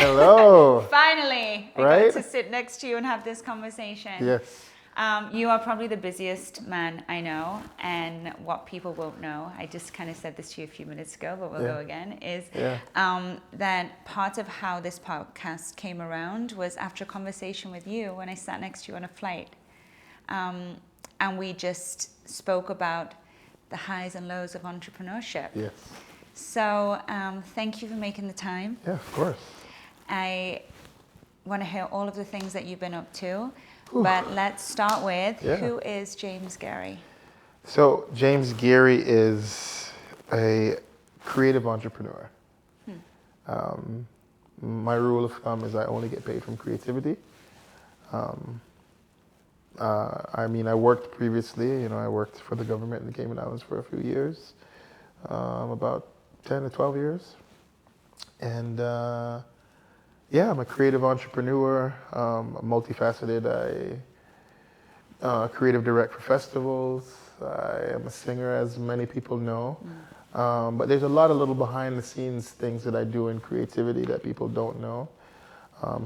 Hello. Finally, I Right? got to sit next to you and have this conversation. Yes. You are probably the busiest man I know, and what people won't know, I just kind of said this to you a few minutes ago, but we'll go again, is that part of how this podcast came around was after a conversation with you when I sat next to you on a flight. And we just spoke about the highs and lows of entrepreneurship. Yes. So thank you for making the time. Yeah, of course. I want to hear all of the things that you've been up to. But let's start with, who is James Geary? So James Geary is a creative entrepreneur. My rule of thumb is I only get paid from creativity. I mean, I worked previously, I worked for the government in the Cayman Islands for a few years, about 10 to 12 years. And I'm a creative entrepreneur, multifaceted. I creative direct for festivals. I am a singer, as many people know. But there's a lot of little behind the scenes things that I do in creativity that people don't know.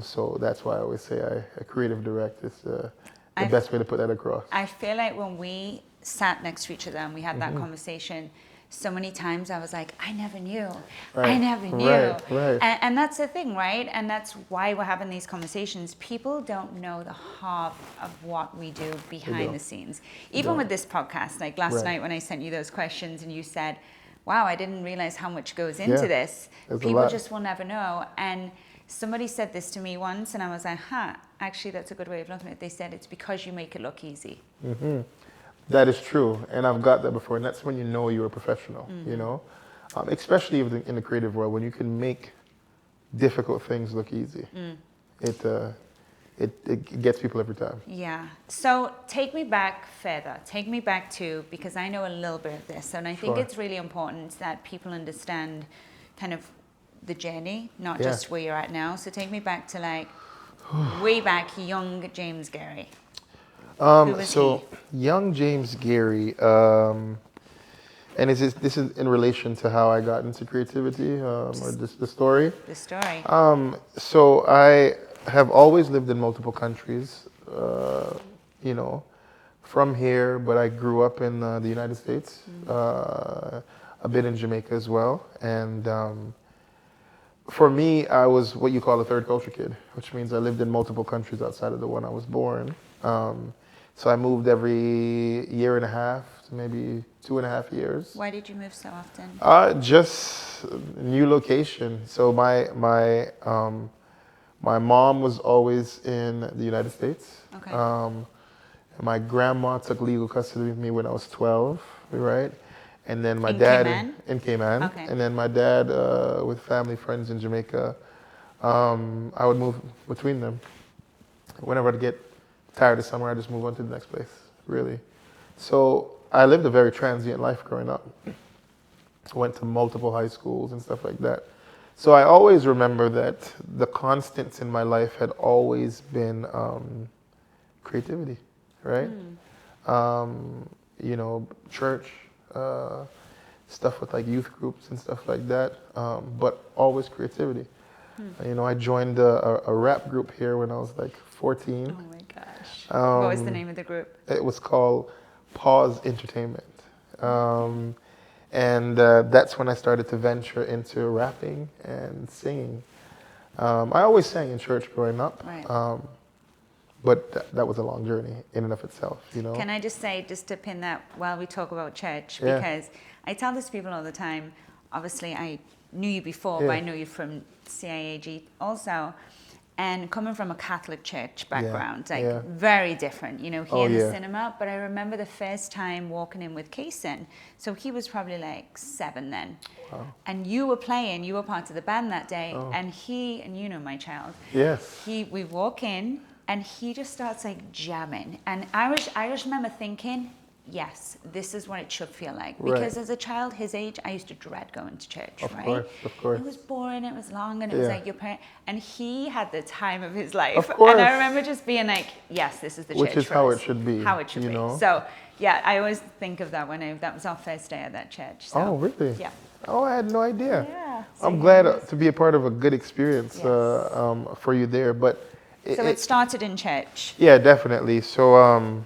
So that's why I always say a creative direct is the best way to put that across. I feel like when we sat next to each other and we had that conversation, so many times I was like, I never knew. Right. I never knew. Right. And that's the thing, right? And that's why we're having these conversations. People don't know the half of what we do behind the scenes. Even with this podcast, like last night when I sent you those questions and you said, wow, I didn't realize how much goes into this. People just will never know. And somebody said this to me once and I was like, actually that's a good way of looking at it. They said it's because you make it look easy. That is true, and I've got that before, and that's when you know you're a professional, especially in the creative world, when you can make difficult things look easy. It gets people every time. Yeah. So take me back further. Take me back to, because I know a little bit of this, and I think it's really important that people understand kind of the journey, not just where you're at now. So take me back to like way back, young James Geary. Young James Geary, and this is in relation to how I got into creativity, or the story? The story. So I have always lived in multiple countries, from here, but I grew up in the United States, a bit in Jamaica as well, and for me, I was what you call a third culture kid, which means I lived in multiple countries outside of the one I was born. So I moved every year and a half to maybe 2.5 years. Why did you move so often? Just new location. So my mom was always in the United States. Okay. My grandma took legal custody of me when I was 12, right? And then my in dad Cayman? in Cayman. Okay. And then my dad with family friends in Jamaica. I would move between them. Whenever I'd get tired of somewhere, I just move on to the next place, really. So I lived a very transient life growing up. Went to multiple high schools and stuff like that. So I always remember that the constants in my life had always been creativity, right? Church, stuff with like youth groups and stuff like that, but always creativity. I joined a rap group here when I was like 14. Oh my gosh. What was the name of the group? It was called Pause Entertainment. And that's when I started to venture into rapping and singing. I always sang in church growing up, Right. But that was a long journey in and of itself, Can I just say, just to pin that while we talk about church, because I tell this to people all the time, obviously I knew you before, but I know you from CIAG also. And coming from a Catholic church background, very different, here in the cinema. But I remember the first time walking in with Kaysen. So he was probably like 7 then. Wow. And you were playing, you were part of the band that day. And my child. Yes. We walk in and he just starts like jamming. And I just remember thinking, yes, this is what it should feel like. Because as a child his age, I used to dread going to church, Of course. It was boring, it was long, and it was like your parent. And he had the time of his life. Of course. And I remember just being like, yes, this is the church. Which is how it should be. How it should be. So, yeah, I always think of that that was our first day at that church. So, oh, really? Yeah. Oh, I had no idea. Yeah. Yeah. So I'm you glad missed- to be a part of a good experience Yes. for you there. But So it started in church. yeah, definitely. So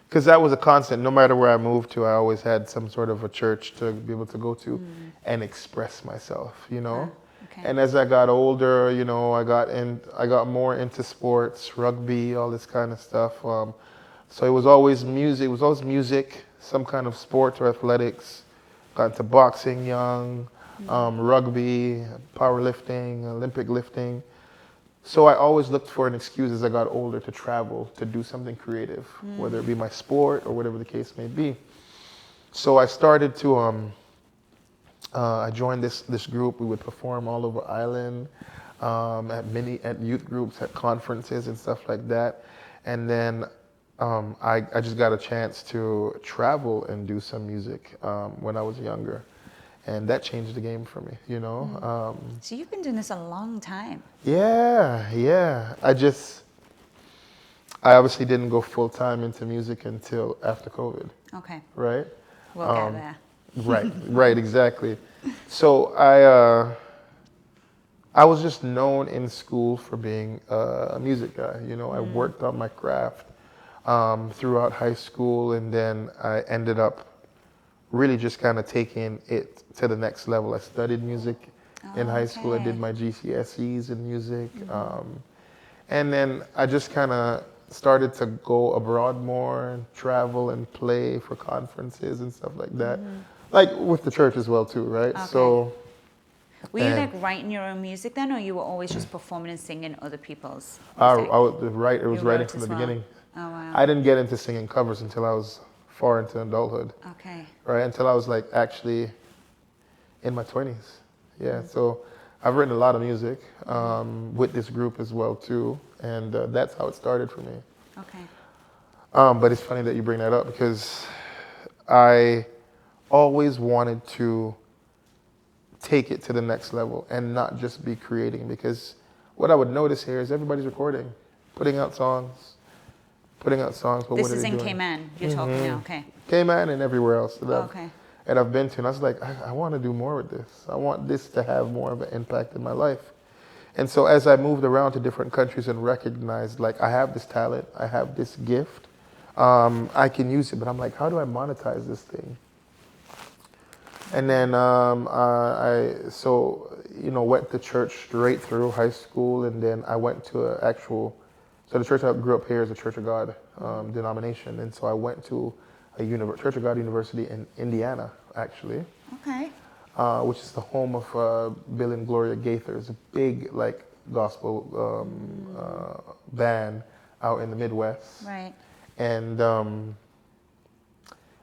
because that was a constant. No matter where I moved to, I always had some sort of a church to be able to go to and express myself, you know. Okay. And as I got older, you know, I got more into sports, rugby, all this kind of stuff. So it was always music. It was always music, some kind of sport or athletics. Got into boxing young, rugby, powerlifting, Olympic lifting. So I always looked for an excuse as I got older to travel, to do something creative, whether it be my sport or whatever the case may be. So I started to, I joined this group. We would perform all over Ireland, at youth groups, at conferences and stuff like that. And then I just got a chance to travel and do some music when I was younger. And that changed the game for me, you know. So you've been doing this a long time. Yeah. I obviously didn't go full time into music until after COVID, Okay. right? We'll get there. Right, exactly. So I was just known in school for being a music guy. You know, I worked on my craft throughout high school, and then I ended up really just kind of taking it to the next level. I studied music in high school. I did Okay. my GCSEs in music. And then I just kind of started to go abroad more and travel and play for conferences and stuff like that. Like with the church as well too, right? Okay. So Were you and like writing your own music then, or you were always just performing and singing other people's I music? was right. It was You writing wrote from as the well? beginning. Oh wow. I didn't get into singing covers until I was far into adulthood, Okay. right? Until I was like actually in my 20s. Yeah. So I've written a lot of music with this group as well too, and that's how it started for me. Okay. But it's funny that you bring that up because I always wanted to take it to the next level and not just be creating, because what I would notice here is everybody's recording, putting out songs, but what This are is they in doing? Cayman. You're talking now. Okay. Cayman and everywhere else Okay. and I've been to, and I was like, I want to do more with this. I want this to have more of an impact in my life. And so as I moved around to different countries and recognized, like, I have this talent, I have this gift, I can use it, but I'm like, how do I monetize this thing? And then went to church straight through high school, and then I went to so the church I grew up here is a Church of God denomination, and so I went to a Church of God University in Indiana, actually, Okay. which is the home of Bill and Gloria Gaither. It's a big like gospel band out in the Midwest, Right. and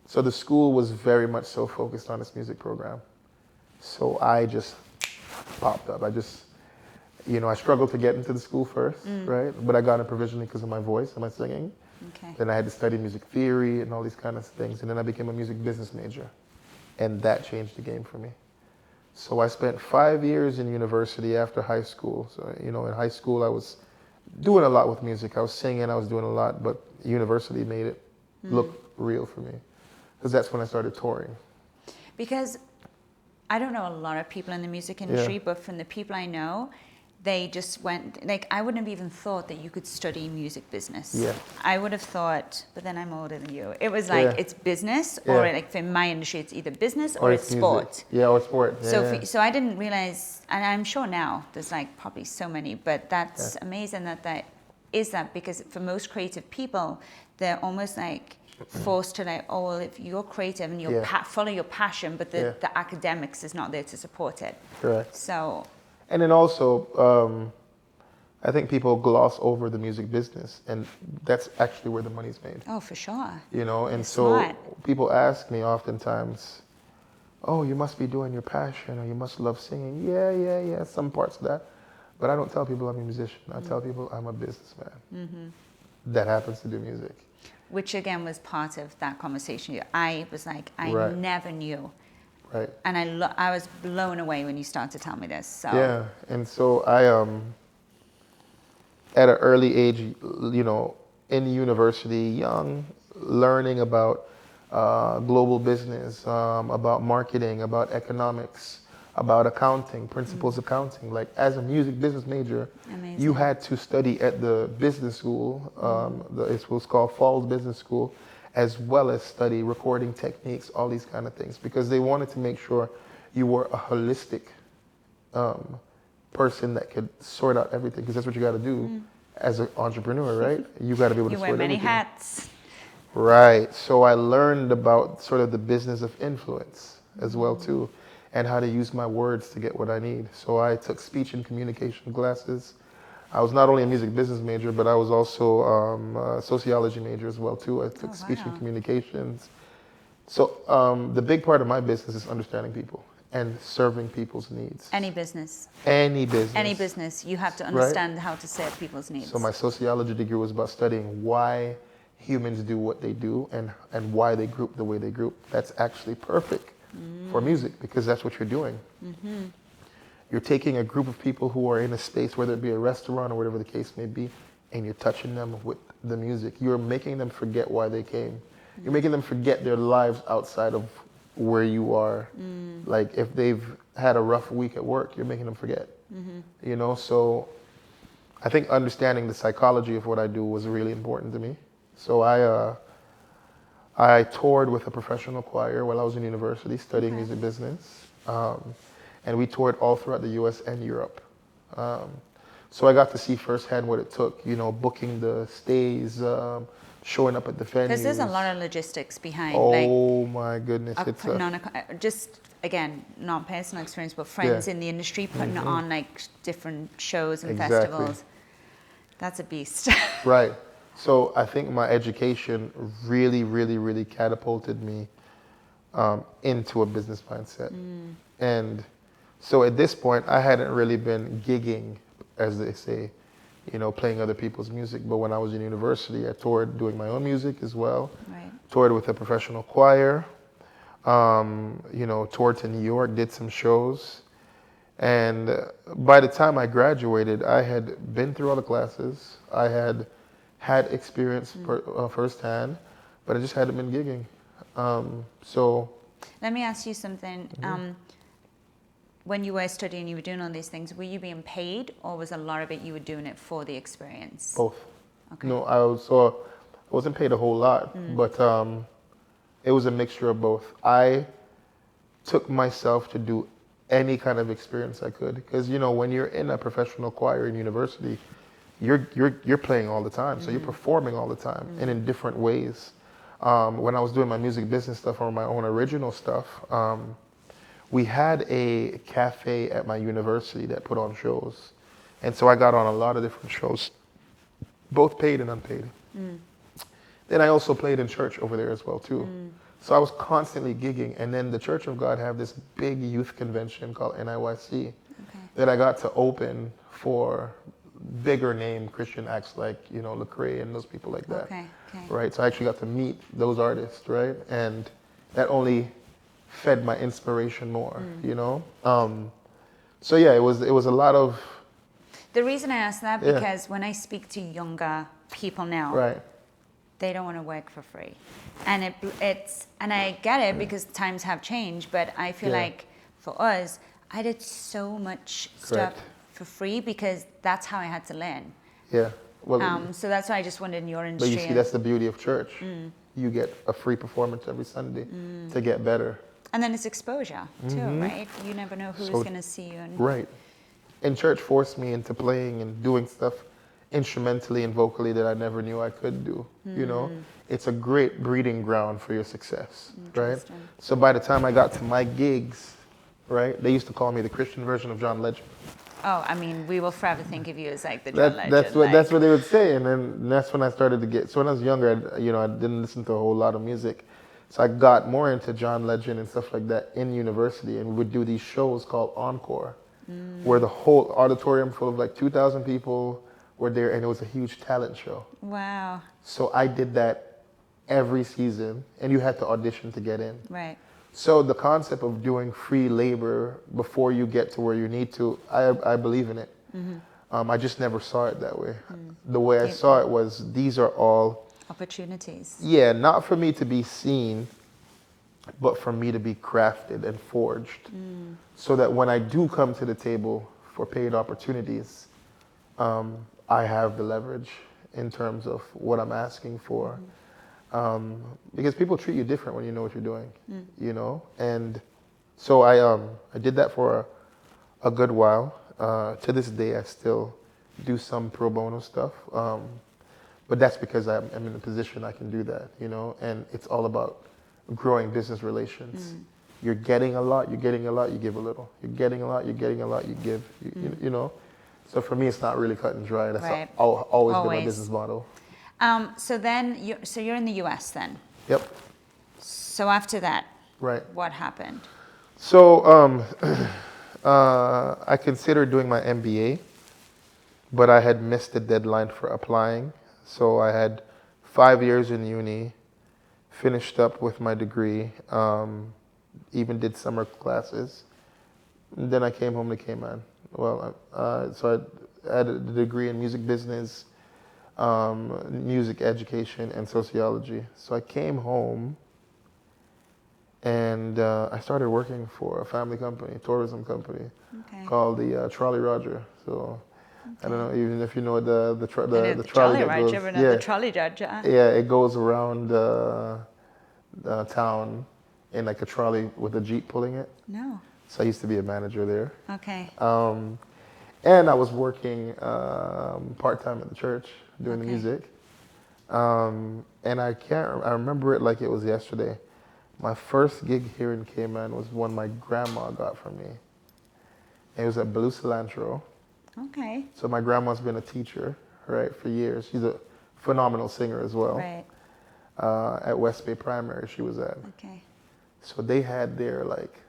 so the school was very much so focused on this music program. So I just popped up. I struggled to get into the school first, right? But I got in provisionally because of my voice and my singing. Okay. Then I had to study music theory and all these kind of things. And then I became a music business major. And that changed the game for me. So I spent 5 years in university after high school. So, in high school I was doing a lot with music. I was singing, I was doing a lot, but university made it look real for me. Because that's when I started touring. Because I don't know a lot of people in the music industry, but from the people I know, they just went, like, I wouldn't have even thought that you could study music business. Yeah. I would have thought, but then I'm older than you. It was like, it's business, or like for my industry, it's either business or it's sport. Music. Yeah, or sport. Yeah, So I didn't realize, and I'm sure now there's like probably so many, but that's amazing that is that, because for most creative people, they're almost like forced to like, oh, well, if you're creative and you follow your passion, but the academics is not there to support it. Correct. So. And then also, I think people gloss over the music business, and that's actually where the money's made. Oh, for sure. And so smart. people ask me oftentimes, oh, you must be doing your passion, or you must love singing. Yeah, some parts of that. But I don't tell people I'm a musician. I tell people I'm a businessman that happens to do music. Which again was part of that conversation. I was like, I never knew. Right. And I was blown away when you started to tell me this. So. Yeah, and so I at an early age, in university, young, learning about global business, about marketing, about economics, about accounting, principles of accounting. Like as a music business major, Amazing. you had to study at the business school. It was called Falls Business School, as well as study recording techniques, all these kind of things, because they wanted to make sure you were a holistic person that could sort out everything, because that's what you got to do as an entrepreneur, right? You got to be able to You sort wear many everything. hats. Right. So I learned about sort of the business of influence as well too, and how to use my words to get what I need. So I took speech and communication classes. I was not only a music business major, but I was also a sociology major as well too. I took speech and Wow. communications. So the big part of my business is understanding people and serving people's needs. Any business. Any business. Any business, you have to Right. understand how to serve people's needs. So my sociology degree was about studying why humans do what they do and why they group the way they group. That's actually perfect for music, because that's what you're doing. You're taking a group of people who are in a space, whether it be a restaurant or whatever the case may be, and you're touching them with the music. You're making them forget why they came. You're making them forget their lives outside of where you are. Like if they've had a rough week at work, you're making them forget. You know, so I think understanding the psychology of what I do was really important to me. So I toured with a professional choir while I was in university studying music business. And we toured all throughout the US and Europe. So I got to see firsthand what it took, you know, booking the stays, showing up at the venues. Because there's a lot of logistics behind. Oh my goodness. It's Putting on just, again, not personal experience, but friends in the industry putting on like different shows and festivals. That's a beast. Right. So I think my education really, really, really catapulted me into a business mindset. And so at this point, I hadn't really been gigging, as they say, you know, playing other people's music. But when I was in university, I toured doing my own music as well. Right. Toured with a professional choir. You know, toured to New York, did some shows. And by the time I graduated, I had been through all the classes. I had experience firsthand, but I just hadn't been gigging. So let me ask you something. When you were studying, you were doing all these things, were you being paid, or was a lot of it you were doing it for the experience? both. Okay. No, I wasn't paid a whole lot, but it was a mixture of both. I took myself to do any kind of experience I could, because you know when you're in a professional choir in university, you're playing all the time, so you're performing all the time and in different ways. When I was doing my music business stuff or my own original stuff, we had a cafe at my university that put on shows, and so I got on a lot of different shows, both paid and unpaid. Then I also played in church over there as well too. So I was constantly gigging, and then the Church of God have this big youth convention called NIYC that I got to open for bigger name Christian acts like, you know, Lecrae and those people like that. Right, so I actually got to meet those artists, right? And that only fed my inspiration more, you know? So yeah, it was a lot of... The reason I ask that, because when I speak to younger people now, Right. they don't want to work for free. And and I get it because times have changed, but I feel like for us, I did so much stuff for free because that's how I had to learn. Yeah. Well, So that's why I just wondered in your but industry. you see, that's the beauty of church. You get a free performance every Sunday to get better. And then it's exposure too, right? You never know who's going to see you. Right. And church forced me into playing and doing stuff instrumentally and vocally that I never knew I could do. You know, it's a great breeding ground for your success, right? So by the time I got to my gigs, right, they used to call me the Christian version of John Legend. Oh, I mean, we will forever think of you as like the John Legend. That's what they would say, and then that's when I started to get. So when I was younger, I didn't listen to a whole lot of music, so I got more into John Legend and stuff like that in university, and we would do these shows called Encore, where the whole auditorium full of like 2,000 people were there, and it was a huge talent show. Wow. So I did that every season, and you had to audition to get in. Right. So the concept of doing free labor before you get to where you need to, I believe in it. I just never saw it that way. The way I saw it was, these are all opportunities. Yeah, not for me to be seen but for me to be crafted and forged so that when I do come to the table for paid opportunities, I have the leverage in terms of what I'm asking for. Because people treat you different when you know what you're doing, you know? And so I did that for a good while. To this day, I still do some pro bono stuff. But that's because I'm in a position I can do that, you know? And it's all about growing business relations. You're getting a lot, you give a little. You're getting a lot, you're getting a lot, you give, you know? So for me, it's not really cut and dry. That's Right. always been my business model. So then, you're in the U.S. then. Yep. So after that, Right. what happened? So I considered doing my MBA, but I had missed the deadline for applying. So I had 5 years in uni, finished up with my degree, even did summer classes. And then I came home to Cayman. Well, so I had a degree in music business, music education, and sociology. So I came home and I started working for a family company, tourism company, called the Trolley Roger. So I don't know even if you know the trolley that goes. The Trolley Roger. Yeah, it goes around town in like a trolley with a Jeep pulling it. No. So I used to be a manager there. Okay. And I was working part-time at the church doing the music. And I remember it like it was yesterday. My first gig here in Cayman was one my grandma got for me. It was at Blue Cilantro. Okay. So my grandma's been a teacher, right, for years. She's a phenomenal singer as well. Right. At West Bay Primary she was at. Okay. So they had their like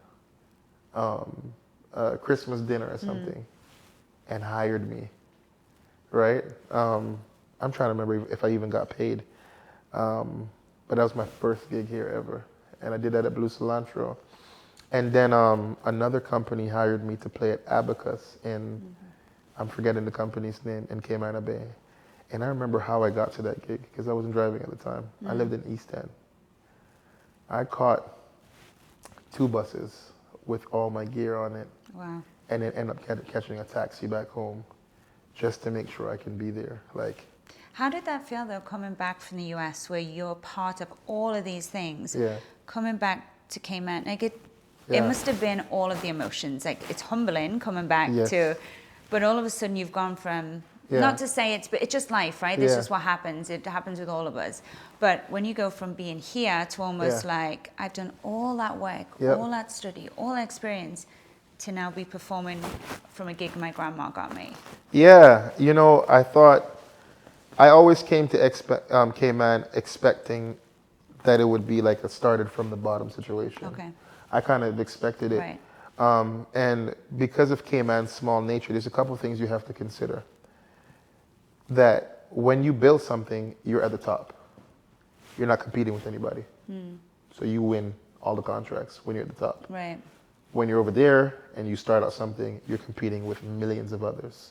Christmas dinner or something and hired me, right? I'm trying to remember if I even got paid. But that was my first gig here ever. And I did that at Blue Cilantro. And then another company hired me to play at Abacus in, I'm forgetting the company's name, in Cayman Bay. And I remember how I got to that gig because I wasn't driving at the time. I lived in East End. I caught 2 buses with all my gear on it. Wow. And then end up catching a taxi back home just to make sure I can be there. Like, how did that feel though, coming back from the US where you're part of all of these things, coming back to Cayman? Like it must have been all of the emotions. Like it's humbling coming back to, but all of a sudden you've gone from, not to say it's just life, right? This is what happens. It happens with all of us. But when you go from being here to almost like, I've done all that work, all that study, all that experience, to now be performing from a gig my grandma got me. Yeah, you know, I always came to Cayman expecting that it would be like a started from the bottom situation. Okay. I kind of expected it. Right. And because of Cayman's small nature, there's a couple of things you have to consider. That when you build something, you're at the top. You're not competing with anybody. So you win all the contracts when you're at the top. Right. When you're over there and you start out something, you're competing with millions of others.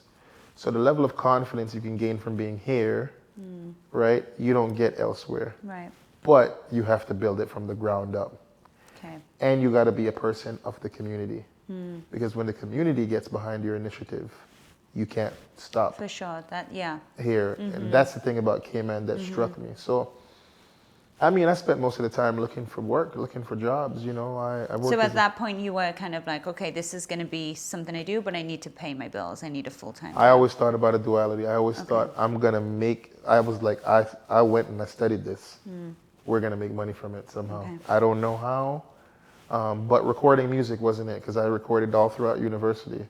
So the level of confidence you can gain from being here, right, you don't get elsewhere. Right. But you have to build it from the ground up. Okay. And you got to be a person of the community. Because when the community gets behind your initiative, you can't stop. For sure. Here. And that's the thing about Cayman that struck me. So, I mean, I spent most of the time looking for work, looking for jobs, you know. I worked so at that point you were kind of like, okay, this is going to be something I do, but I need to pay my bills. I need a full-time job. I always thought about a duality. I always thought I was like, I went and I studied this. We're going to make money from it somehow. Okay. I don't know how, but recording music wasn't it because I recorded all throughout university.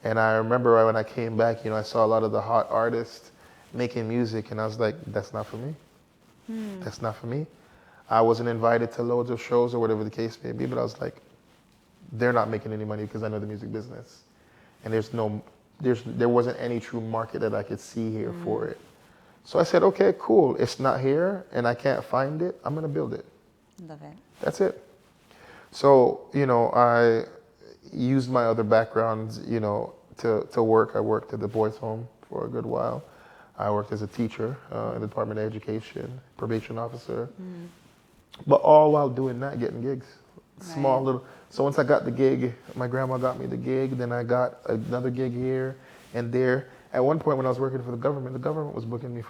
And I remember when I came back, you know, I saw a lot of the hot artists making music and I was like, that's not for me. That's not for me. I wasn't invited to loads of shows or whatever the case may be, but I was like, they're not making any money because I know the music business. And there wasn't any true market that I could see here for it. So I said, okay, cool. It's not here and I can't find it. I'm going to build it. Love it. That's it. So, you know, I used my other backgrounds, you know, to work. I worked at the boys' home for a good while. I worked as a teacher in the Department of Education, probation officer. But all while doing that, getting gigs. Small Right. little. So once I got the gig, my grandma got me the gig. Then I got another gig here and there. At one point, when I was working for the government was booking me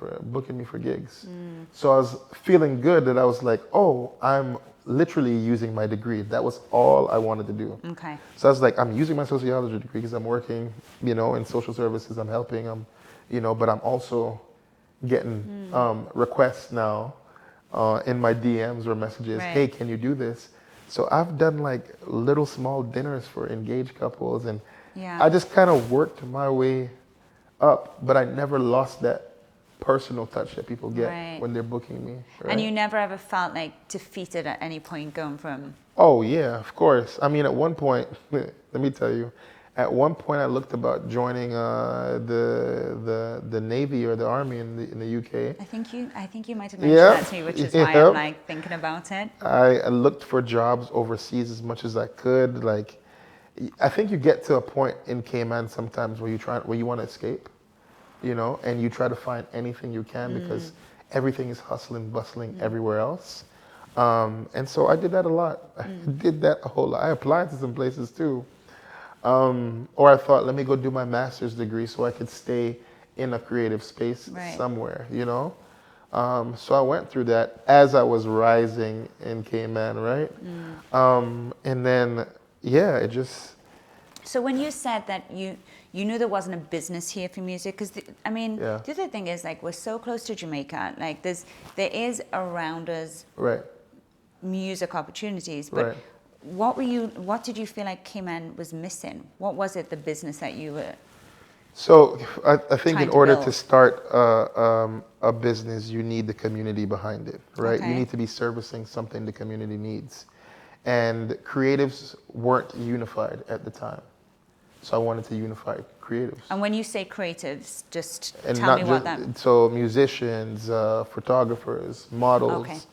for gigs. So I was feeling good that I was like, oh, I'm literally using my degree. That was all I wanted to do. Okay. So I was like, I'm using my sociology degree because I'm working, in social services. I'm helping. But I'm also getting requests now in my DMs or messages. Right. Hey, can you do this? So I've done like little small dinners for engaged couples, and Yeah. I just kind of worked my way up, but I never lost that personal touch that people get Right. when they're booking me. Right? And you never ever felt like defeated at any point going from. Oh yeah, of course. I mean, at one point, let me tell you, at one point I looked about joining the Navy or the Army in the UK. I think you might have mentioned Yeah, that to me, which is why yeah. I'm like thinking about it. I looked for jobs overseas as much as I could. Like, I think you get to a point in Cayman sometimes where you want to escape, and you try to find anything you can because everything is hustling, bustling everywhere else. And so I did that a lot. I did that a whole lot. I applied to some places too. Or I thought, let me go do my master's degree so I could stay in a creative space Right. somewhere. So I went through that as I was rising in Cayman, right? And then, yeah, it just, So when you said that you knew there wasn't a business here for music, because yeah, the other thing is like we're so close to Jamaica, like there is around us right, music opportunities, but right. what did you feel like Cayman was missing? What was it, the business that you were So I think in trying to order to build? start a business, you need the community behind it, right? You Okay. need to be servicing something the community needs. And creatives weren't unified at the time. So I wanted to unify creatives. And when you say creatives, just And tell me not what just, that. so musicians, photographers, Okay. models,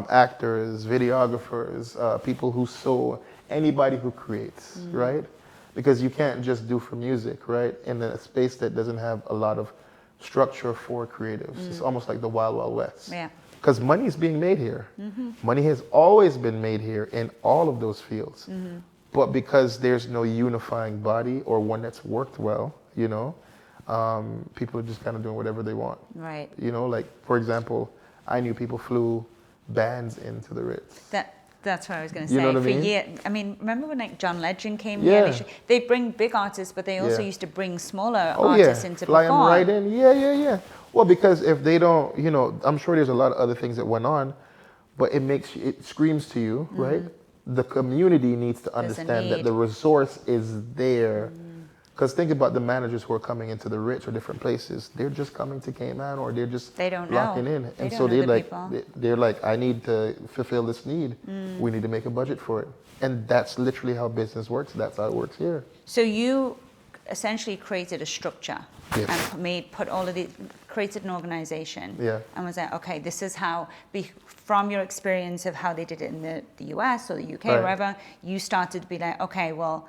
actors, videographers, people who sew, anybody who creates, right? Because you can't just do for music, right? In a space that doesn't have a lot of structure for creatives. It's almost like the Wild Wild West. Yeah. Because money is being made here. Money has always been made here in all of those fields. But because there's no unifying body or one that's worked well, people are just kind of doing whatever they want. Right. Like, for example, I knew people flew bands into the Ritz. That's what I was going to You say. know what I For mean? years, remember when like John Legend came Yeah. here? They'd bring big artists, but they also Yeah. used to bring smaller Oh yeah, artists in to fly them perform. right in. Yeah, yeah, yeah. Well, because if they don't, I'm sure there's a lot of other things that went on, but it screams to you, right? The community needs to There's a understand that need. the resource is there. Because think about the managers who are coming into the Ritz or different places. They're just coming to Cayman or they're just They don't locking know. in, They and don't so know they're the like, people. they're like, I need to fulfill this need. We need to make a budget for it, and that's literally how business works. That's how it works here. So you essentially created a structure Yes. and created an organization. Yeah. And was like, okay, this is how, from your experience of how they did it in the US or the UK or Right. wherever, you started to be like, okay, well,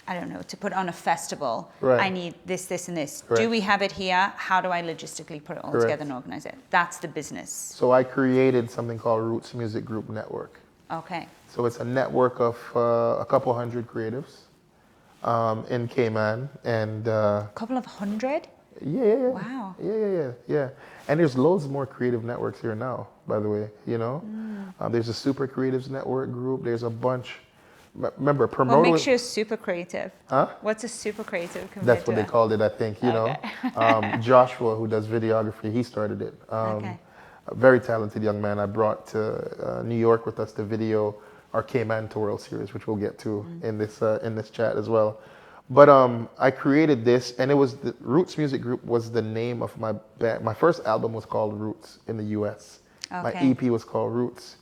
I don't know, to put on a festival, Right. I need this, this, and this. Correct. Do we have it here? How do I logistically put it all Correct. together and organize it? That's the business. So I created something called Roots Music Group Network. Okay. So it's a network of a couple hundred creatives in Cayman, and A couple of hundred? yeah. Wow. Yeah. And there's loads more creative networks here now, by the way. There's a Super Creatives Network group. There's a bunch. Remember, What promoting. makes you a super creative? Huh? What's a super creative compared That's what to they called it, I think. Joshua, who does videography, he started it. Okay. A very talented young man. I brought to New York with us to video our Cayman World Series, which we'll get to in this chat as well. But I created this, and it was the Roots Music Group was the name of my band. My first album was called Roots in the U.S. My Okay. EP was called Roots,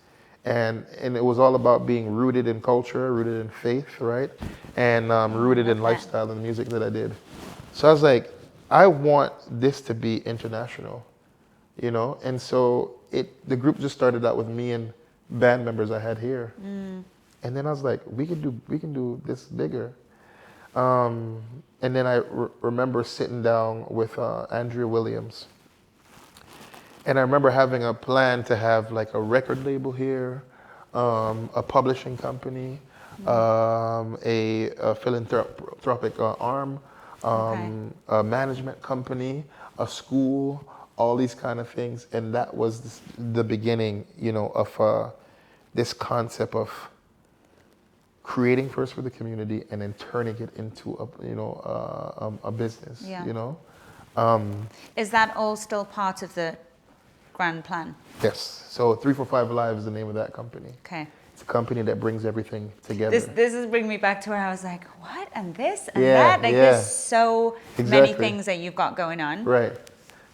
and it was all about being rooted in culture, rooted in faith, right, and rooted in love that. lifestyle and the music that I did. So I was like, I want this to be international, and so the group just started out with me and band members I had here, and then I was like, we can do this bigger. And then I remember sitting down with Andrea Williams, And I remember having a plan to have like a record label here, a publishing company, a philanthropic arm, Okay. a management company, a school, all these kind of things. And that was the beginning, you know, of this concept of creating first for the community and then turning it into a, you know, a business, Yeah. you know. Is that all still part of the grand plan? Yes. So 345 Live is the name of that company. Okay. It's a company that brings everything together. This is bringing me back to where I was like, what? And this and Yeah, that? Like, yeah. there's so many Exactly. things that you've got going on. Right.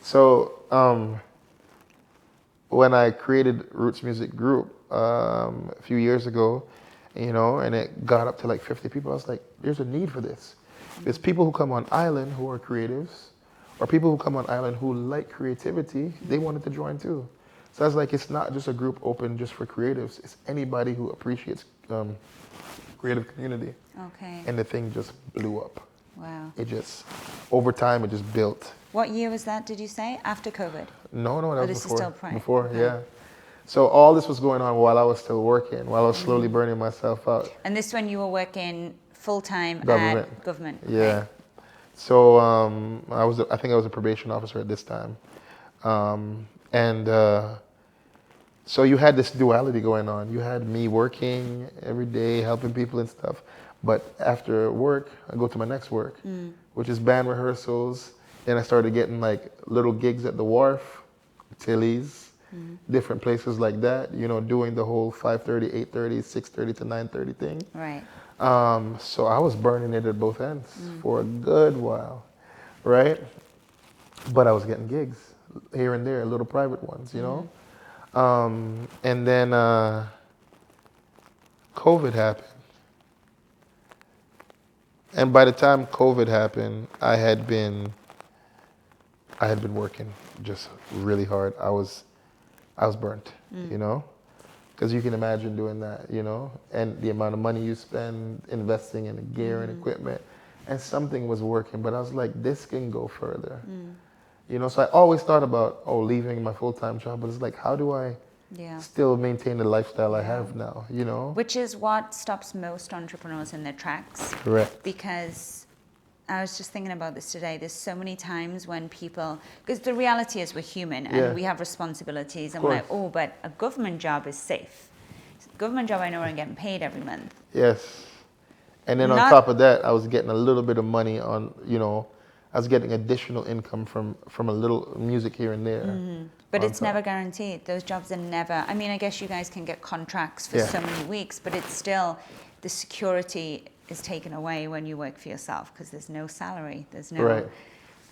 So when I created Roots Music Group a few years ago, you know, and it got up to like 50 people, I was like, there's a need for this. There's people who come on island who are creatives, or people who come on island who like creativity, they wanted to join too. So I was like, it's not just a group open just for creatives, it's anybody who appreciates creative community. Okay. And the thing just blew up. Wow. It just, over time, it just built. What year was that, did you say? After COVID? No, that Oh, was this is before. still prior. Before, Okay. yeah. So all this was going on while I was still working, while I was slowly burning myself out. And this when you were working full-time Government. at government? Yeah. Okay. So I think I was a probation officer at this time. And so you had this duality going on. You had me working every day, helping people and stuff. But after work, I go to my next work, which is band rehearsals. Then I started getting like little gigs at the wharf, Tilly's, different places like that, you know, doing the whole 5:30, 8:30, 6:30 to 9:30 thing. Right. So I was burning it at both ends for a good while, right? But I was getting gigs here and there, little private ones, you know? And then COVID happened. And by the time COVID happened, I had been working just really hard. I was burnt, you know? Because you can imagine doing that, you know? And the amount of money you spend investing in gear and equipment. And something was working, but I was like, this can go further. You know, so I always thought about, leaving my full-time job, but it's like, how do I still maintain the lifestyle I have now, you know? Which is what stops most entrepreneurs in their tracks. Correct. Because I was just thinking about this today. There's so many times when people, because the reality is we're human and we have responsibilities, and we're like, oh, but a government job is safe. Government job, I know I'm getting paid every month. Yes. And then on top of that, I was getting a little bit of money on, you know, I was getting additional income from a little music here and there. But it's never guaranteed. Those jobs are never, I mean, I guess you guys can get contracts for so many weeks, but it's still, the security is taken away when you work for yourself because there's no salary. There's no... Right.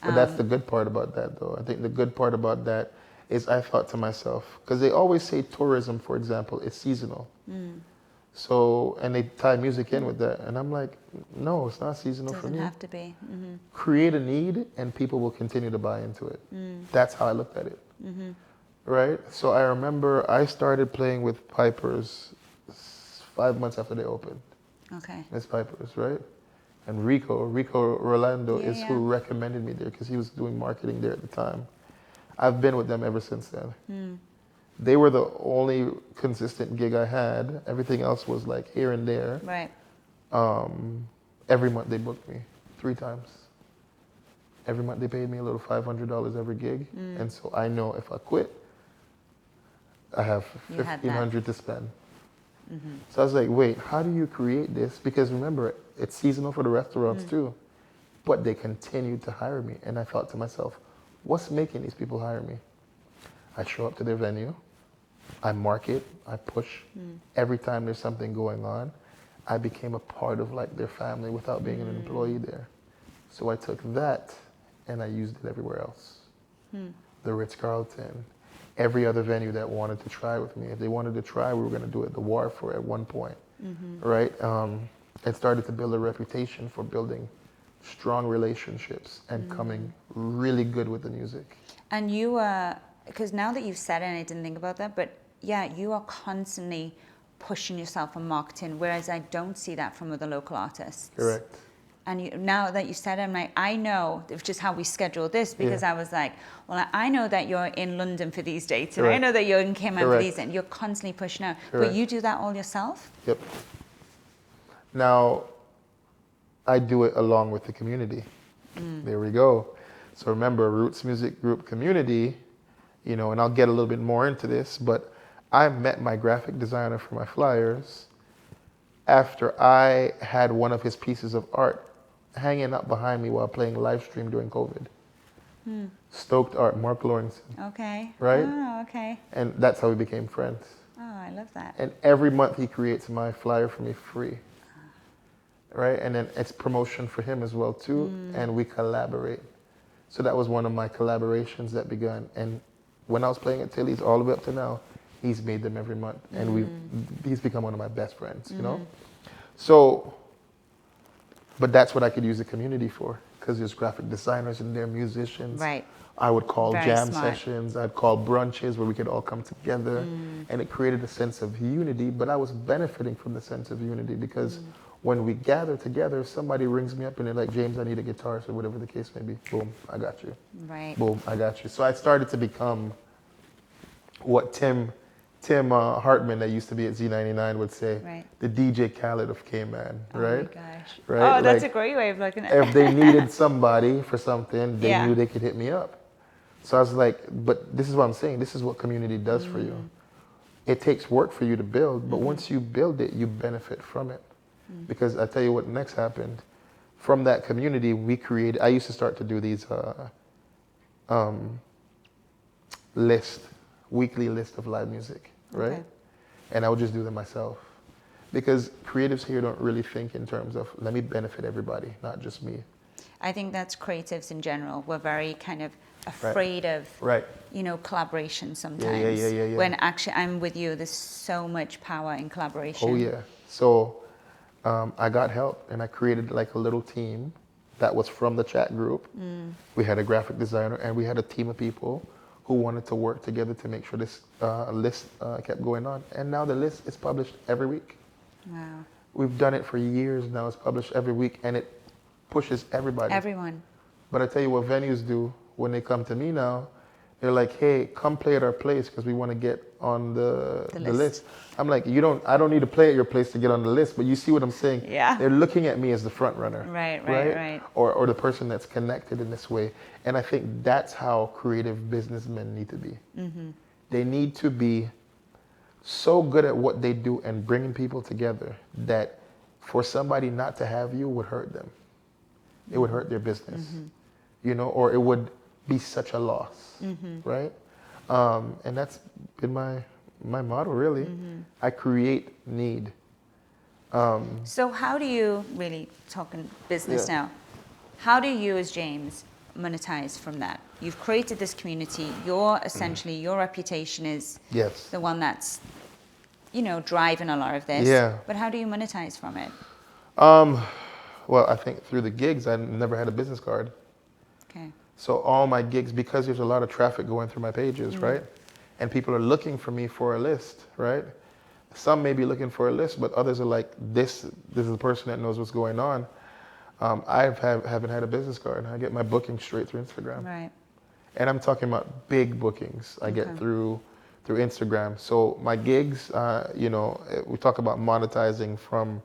But that's the good part about that, though. I think the good part about that is I thought to myself, because they always say tourism, for example, is seasonal. So, and they tie music in with that. And I'm like, no, it's not seasonal for me. Doesn't have to be. Create a need and people will continue to buy into it. That's how I looked at it. Right? So I remember I started playing with Pipers 5 months after they opened. Okay. Miss Pipers, right? And Rico Rolando is who recommended me there because he was doing marketing there at the time. I've been with them ever since then. They were the only consistent gig I had. Everything else was like here and there. Right. Every month they booked me 3 times. Every month they paid me a little $500 every gig. And so I know if I quit, I have $1,500 to spend. So I was like, wait, how do you create this? Because remember, it's seasonal for the restaurants too. But they continued to hire me. And I thought to myself, what's making these people hire me? I show up to their venue. I market. I push. Every time there's something going on, I became a part of like their family without being an employee there. So I took that and I used it everywhere else. The Ritz-Carlton, every other venue that wanted to try with me. If they wanted to try, we were going to do it at the Wharf or at one point, right? It started to build a reputation for building strong relationships and coming really good with the music. And you were, because now that you've said it, and I didn't think about that, but yeah, you are constantly pushing yourself on marketing, whereas I don't see that from other local artists. Correct. And now that you said it, I'm like, I know, it's just how we scheduled this, because I was like, well, I know that you're in London for these dates, and I know that you're in Cayman for these, and you're constantly pushing out. But you do that all yourself? Yep. Now, I do it along with the community. There we go. So remember, Roots Music Group community, you know, and I'll get a little bit more into this, but I met my graphic designer for my flyers after I had one of his pieces of art hanging up behind me while playing live stream during COVID. Stoked Art, Mark Lawrence. Okay. Right? Oh, okay. And that's how we became friends. Oh, I love that. And every month he creates my flyer for me free. Right? And then it's promotion for him as well too. And we collaborate. So that was one of my collaborations that began. And when I was playing at Tilly's all the way up to now, he's made them every month. And he's become one of my best friends, you know? So, but that's what I could use the community for, because there's graphic designers and they're musicians. Right. I would call Very jam smart. sessions, I'd call brunches where we could all come together, and it created a sense of unity, but I was benefiting from the sense of unity because when we gather together, somebody rings me up and they're like, James, I need a guitar, or whatever the case may be. Boom, I got you. Right. Boom, I got you. So I started to become what Tim Hartman, that used to be at Z99, would say, Right. the DJ Khalid of Cayman, right? Oh my gosh. Right? Oh, that's Like, a great way of looking at it. if they needed somebody for something, they Yeah. knew they could hit me up. So I was like, but this is what I'm saying. This is what community does for you. It takes work for you to build, but once you build it, you benefit from it. Because I tell you what next happened. From that community, we created, I used to start to do these weekly list of live music, right? Okay. And I would just do them myself. Because creatives here don't really think in terms of, let me benefit everybody, not just me. I think that's creatives in general. We're very kind of afraid of, you know, collaboration sometimes. Yeah. When actually, I'm with you, there's so much power in collaboration. Oh yeah. So I got help and I created like a little team that was from the chat group. We had a graphic designer and we had a team of people who wanted to work together to make sure this list kept going on. And now the list is published every week. Wow. We've done it for years now. It's published every week and it pushes everybody. Everyone. But I tell you what venues do when they come to me now, they're like, hey, come play at our place because we want to get on the list. I'm like, I don't need to play at your place to get on the list, but you see what I'm saying? Yeah. They're looking at me as the front runner. Right. Or the person that's connected in this way. And I think that's how creative businessmen need to be. They need to be so good at what they do and bringing people together that for somebody not to have you would hurt them. It would hurt their business, you know, or it would be such a loss, right? And that's been my motto, really. I create need. So how do you, really talking business now, how do you as James monetize from that? You've created this community. You're essentially, your reputation is the one that's, you know, driving a lot of this. Yeah. But how do you monetize from it? Well, I think through the gigs, I never had a business card. Okay. So all my gigs, because there's a lot of traffic going through my pages, right? And people are looking for me for a list, right? Some may be looking for a list, but others are like, this is the person that knows what's going on. I haven't had a business card. I get my bookings straight through Instagram. Right. And I'm talking about big bookings I get through Instagram. So my gigs, you know, we talk about monetizing from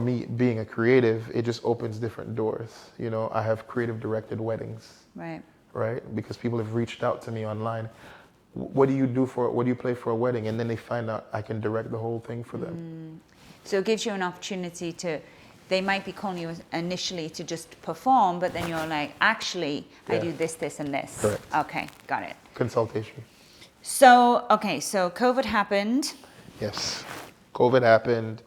me being a creative, it just opens different doors. You know, I have creative directed weddings. Right? Because people have reached out to me online. What do you play for a wedding? And then they find out I can direct the whole thing for them. So it gives you an opportunity to, they might be calling you initially to just perform, but then you're like, actually, I do this, this, and this. Correct. Okay, got it. Consultation. So, okay, so COVID happened. Yes. COVID happened.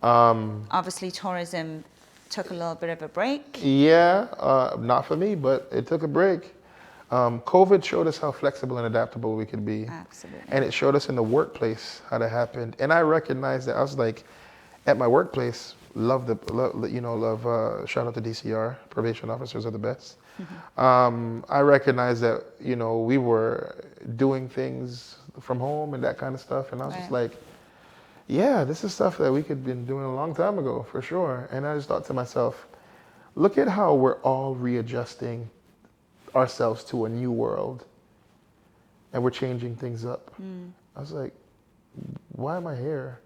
Obviously, tourism took a little bit of a break. Yeah, not for me, but it took a break. COVID showed us how flexible and adaptable we could be. Absolutely. And it showed us in the workplace how that happened. And I recognized that. I was like, at my workplace, shout out to DCR, probation officers are the best. I recognized that, you know, we were doing things from home and that kind of stuff. And I was just like, yeah, this is stuff that we could have been doing a long time ago, for sure. And I just thought to myself, look at how we're all readjusting ourselves to a new world, and we're changing things up. I was like, why am I here?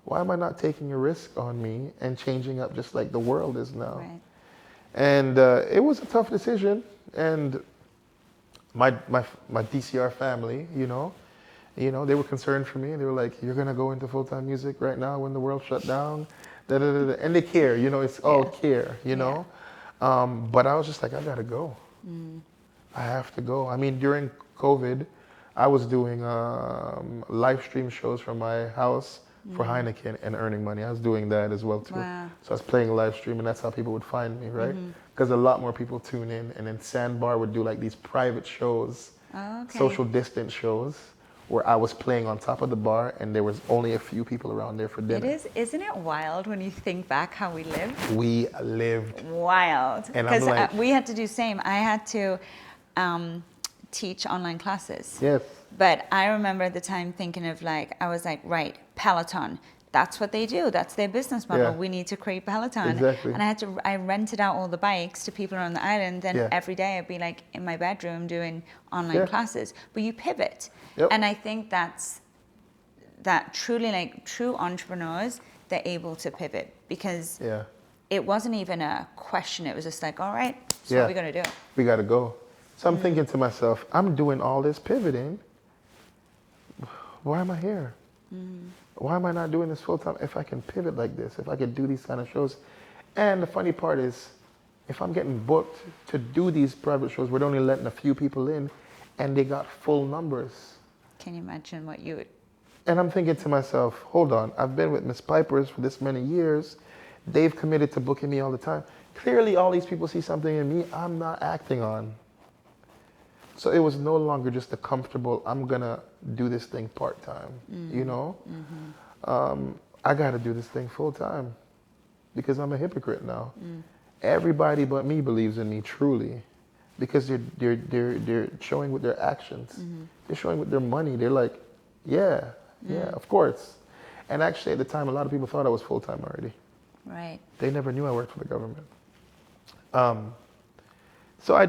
Why am I not taking a risk on me and changing up just like the world is now? Right. And it was a tough decision. And my DCR family, they were concerned for me. They were like, "You're gonna go into full-time music right now when the world shut down," da, da, da, da. And they care, it's all care, But I was just like, I gotta go. I have to go. I mean, during COVID, I was doing live stream shows from my house for Heineken and earning money. I was doing that as well too. Wow. So I was playing a live stream, and that's how people would find me, right? Because a lot more people tune in. And then Sandbar would do like these private shows, social distance shows, where I was playing on top of the bar, and there was only a few people around there for dinner. Isn't it wild when you think back how we lived? We lived Wild. And I'm Because like, we had to do same. I had to teach online classes. yes, But I remember at the time thinking of I was like, right, Peloton. That's what they do. That's their business model. Yeah. We need to create Peloton. Exactly. And I rented out all the bikes to people around the island. And every day I'd be in my bedroom doing online classes. But you pivot. Yep. And I think that truly true entrepreneurs, they're able to pivot because it wasn't even a question. It was just all right, so what are we going to do? We got to go. So I'm thinking to myself, I'm doing all this pivoting. Why am I here? Why am I not doing this full time? If I can pivot like this, if I could do these kind of shows. And the funny part is, if I'm getting booked to do these private shows, we're only letting a few people in, and they got full numbers. Can you imagine what you would? And I'm thinking to myself, hold on, I've been with Miss Pipers for this many years. They've committed to booking me all the time. Clearly, all these people see something in me I'm not acting on. So it was no longer just a comfortable, I'm going to do this thing part-time, I got to do this thing full-time because I'm a hypocrite now. Everybody but me believes in me truly because they're showing with their actions. They're showing with their money. They're like, yeah, of course. And actually at the time, a lot of people thought I was full-time already. Right. They never knew I worked for the government. So I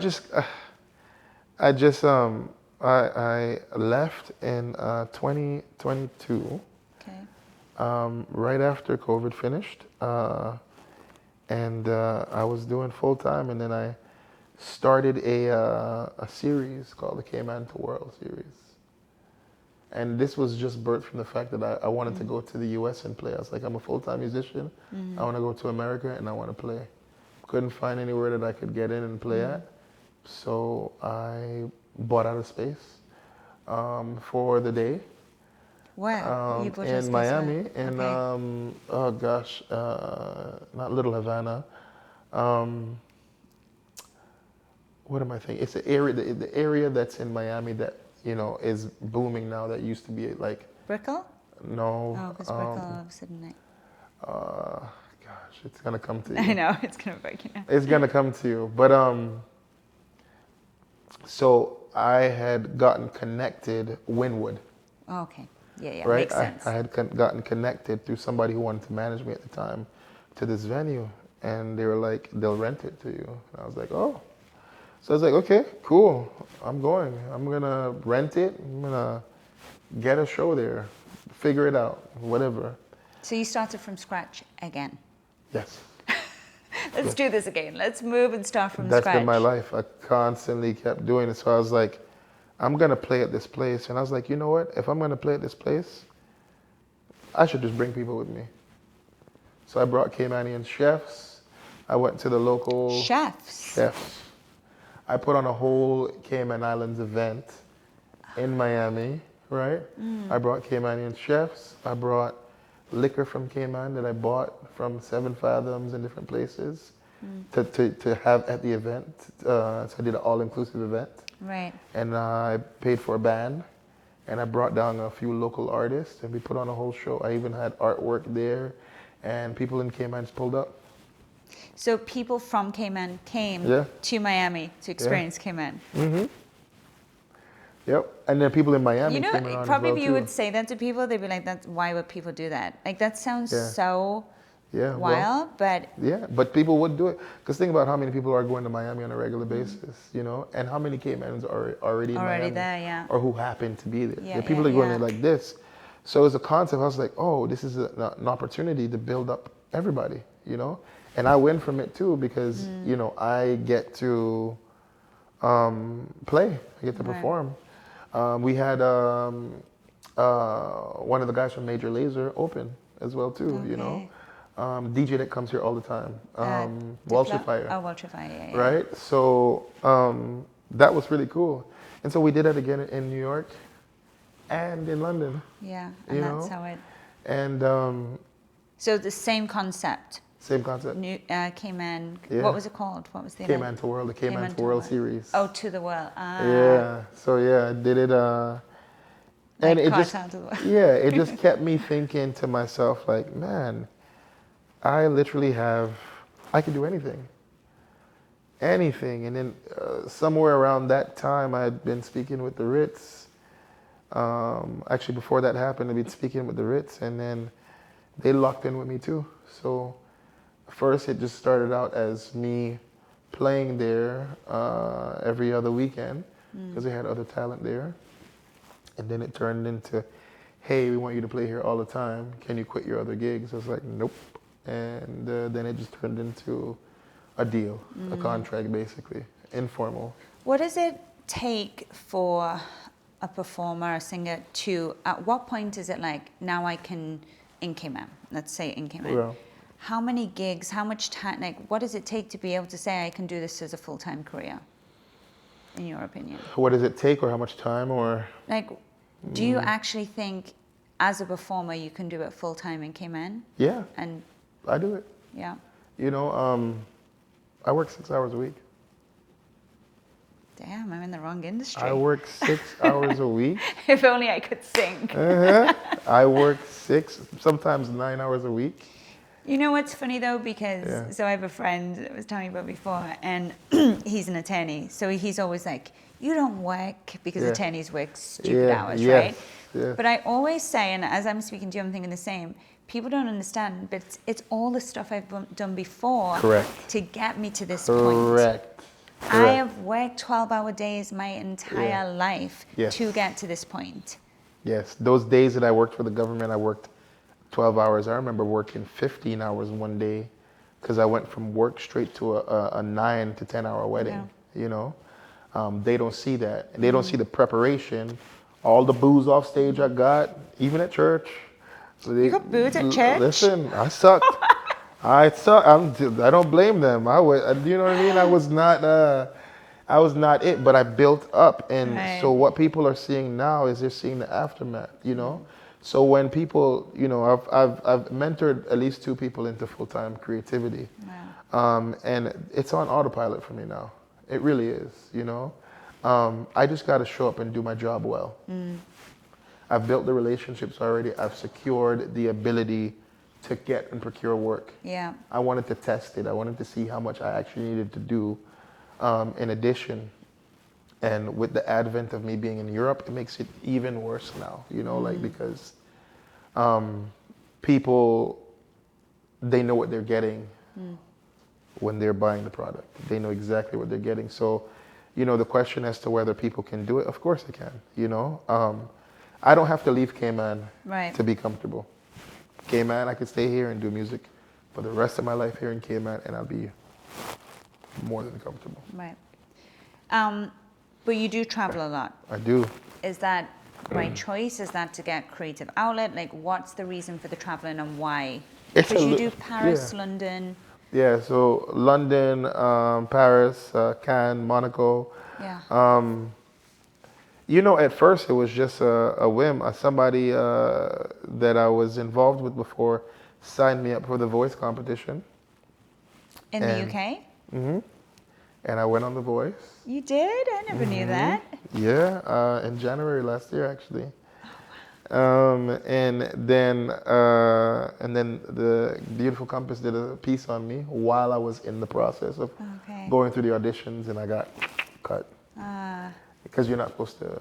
left in 2022, right after COVID finished, and I was doing full time, and then I started a series called the Cayman to World series. And this was just birthed from the fact that I wanted to go to the US and play. I was like, I'm a full-time musician. I want to go to America and I want to play. Couldn't find anywhere that I could get in and play at. So I bought out a space for the day. Wow. You bought a space in Miami, where? in not Little Havana. What am I thinking? It's the area that's in Miami that is booming now. That used to be like Brickell? no. Oh, because Brickell was sitting there. Gosh, it's gonna come to you. I know it's gonna break you now. It's gonna come to you, but so I had gotten connected Wynwood. Oh, okay. Yeah, Right? Makes sense. I had gotten connected through somebody who wanted to manage me at the time to this venue. And they were like, they'll rent it to you. And I was like, oh. So I was like, okay, cool. I'm going. I'm going to rent it. I'm going to get a show there. Figure it out. Whatever. So you started from scratch again. Yes. Let's do this again. Let's move and start from That's scratch. been my life. I constantly kept doing it. So I was like, I'm going to play at this place. And I was like, you know what? If I'm going to play at this place, I should just bring people with me. So I brought Caymanian chefs. I went to the local... Chefs. I put on a whole Cayman Islands event in Miami, right? I brought Caymanian chefs. I brought liquor from Cayman that I bought from Seven Fathoms and different places to have at the event. So I did an all-inclusive event. Right. And I paid for a band. And I brought down a few local artists and we put on a whole show. I even had artwork there and people in Cayman just pulled up. So people from Cayman came to Miami to experience Cayman. Yep. And then people in Miami You know, came around as probably well if you too. would say that to people, they'd be like, "That's why would people do that?" Like that sounds Yeah. so Yeah. Well. wild, but Yeah. But people would do it because think about how many people are going to Miami on a regular basis, you know, and how many Caymans are already in already Miami there, yeah. or who happen to be there. Yeah, The people yeah, are going yeah. there like this. So as a concept, I was like, oh, this is an opportunity to build up everybody, you know, and I win from it too because you know I get to play, I get to Right. perform. We had one of the guys from Major Lazer open as well too, you know. Okay. DJ that comes here all the time, Walter Diplo? Fire, Oh, Walter Fire, yeah, yeah. right? So that was really cool, and so we did that again in New York and in London, Yeah, you and that's know, how it. and So the same concept. same concept. New Cayman. Yeah. What was it called? What was the Cayman event? to World, the Cayman Cayman to to World World. series. Oh, to the world. Ah. Yeah. So yeah, I did it. And Like it just, Cartown to the world. yeah, it just kept me thinking to myself, like, man, I literally I could do anything. Anything. And then somewhere around that time, I had been speaking with the Ritz. Actually, before that happened, I'd been speaking with the Ritz, and then they locked in with me too. So first, it just started out as me playing there every other weekend because they had other talent there. And then it turned into, hey, we want you to play here all the time. Can you quit your other gigs? I was like, nope. And then it just turned into a deal, a contract basically, informal. What does it take for a performer, a singer to, at what point is it like, now I can, in Cayman, let's say in Cayman, Yeah. how many gigs, how much time, like what does it take to be able to say I can do this as a full-time career, in your opinion? What does it take or how much time or? Like, do you actually think as a performer you can do it full-time in Cayman? Yeah, And I do it. yeah. You know, I work 6 hours a week. Damn, I'm in the wrong industry. I work 6 hours a week. If only I could sing. I work 6, sometimes 9 hours a week. You know what's funny though, because Yeah. so I have a friend that was telling me about before, and he's an attorney, so he's always like, you don't work, because Yeah. attorneys work stupid Yeah, hours, yes, right? yes. But I always say, and as I'm speaking to you, I'm thinking the same. People don't understand, but it's all the stuff I've done before Correct. to get me to this point. Correct. I have worked 12-hour days my entire Yeah. life Yes. to get to this point. Yes, those days that I worked for the government, I worked 12 hours. I remember working 15 hours one day because I went from work straight to a 9 to 10 hour wedding, you know. They don't see that. They don't see the preparation, all the booze off stage I got, even at church. So You got booze at church? Listen, I sucked. I suck. I don't blame them. You know what I mean? I was not it, but I built up. And Right. so what people are seeing now is they're seeing the aftermath, you know? So when people, you know, I've mentored at least 2 people into full-time creativity. Wow. And it's on autopilot for me now. It really is, you know? I just got to show up and do my job well. I've built the relationships already. I've secured the ability to get and procure work. Yeah. I wanted to test it. I wanted to see how much I actually needed to do in addition. And with the advent of me being in Europe, it makes it even worse now, you know, like because people, they know what they're getting when they're buying the product. They know exactly what they're getting. So, you know, the question as to whether people can do it, of course they can, you know. I don't have to leave Cayman Right. to be comfortable. Cayman, I could stay here and do music for the rest of my life here in Cayman, and I'll be more than comfortable. Right. But you do travel a lot. I do. Is that by choice? Is that to get creative outlet? Like, what's the reason for the traveling and why? It's Because a you li- do Paris, yeah. London. Yeah, so London, Paris, Cannes, Monaco. Yeah. You know, at first it was just a whim. Somebody that I was involved with before signed me up for the voice competition. In the UK? And I went on The Voice. You did? I never knew that. Yeah, in January last year, actually. And then the Beautiful Compass did a piece on me while I was in the process of Okay. going through the auditions, and I got cut Ah. because you're not supposed to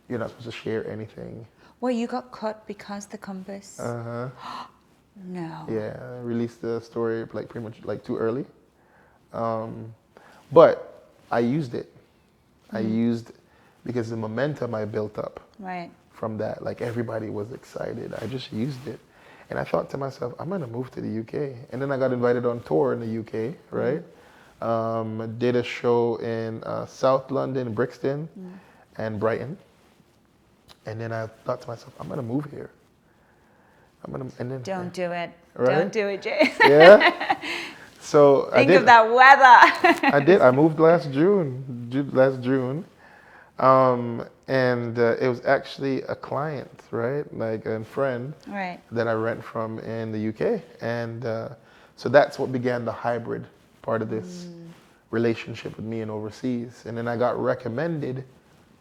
you're not supposed to share anything. Well, you got cut because the compass. No. Yeah, I released the story like pretty much like too early. But I used it. I used because the momentum I built up Right. from that, like everybody was excited. I just used it. And I thought to myself, I'm gonna move to the UK. And then I got invited on tour in the UK, right? Did a show in South London, Brixton, and Brighton. And then I thought to myself, I'm gonna move here. And then Don't do it. Right? Don't do it, Jay. Yeah. So Think of that weather. I did. I moved last June. And it was actually a client, right? Like a friend Right. that I rent from in the UK. And so that's what began the hybrid part of this relationship with me and overseas. And then I got recommended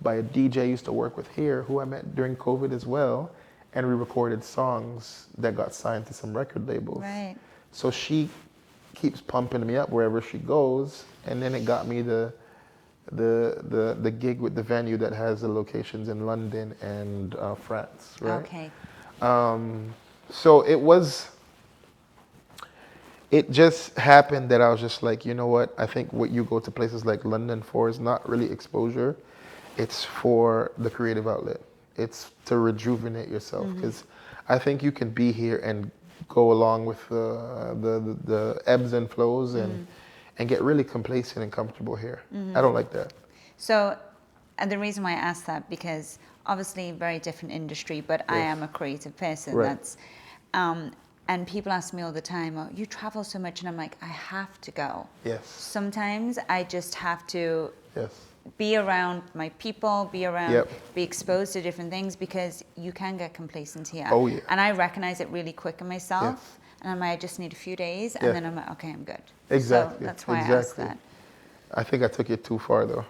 by a DJ I used to work with here, who I met during COVID as well. And we recorded songs that got signed to some record labels. Right. So she keeps pumping me up wherever she goes. And then it got me the gig with the venue that has the locations in London and France, right? Okay. So it just happened that I was just like, you know what? I think what you go to places like London for is not really exposure. It's for the creative outlet. It's to rejuvenate yourself, because I think you can be here and go along with the ebbs and flows and get really complacent and comfortable here. I don't like that. So, and the reason why I asked that, because obviously very different industry, but I am a creative person. Right. That's, and people ask me all the time, oh, you travel so much, and I'm like, I have to go. Yes. Sometimes I just have to Yes. be around my people, be around, Yep. be exposed to different things, because you can get complacent here. Oh, yeah. And I recognize it really quick in myself. Yes. And I'm like, I just need a few days, and Yeah. then I'm like, okay, I'm good. Exactly. So that's why I asked Exactly. that. I think I took it too far though.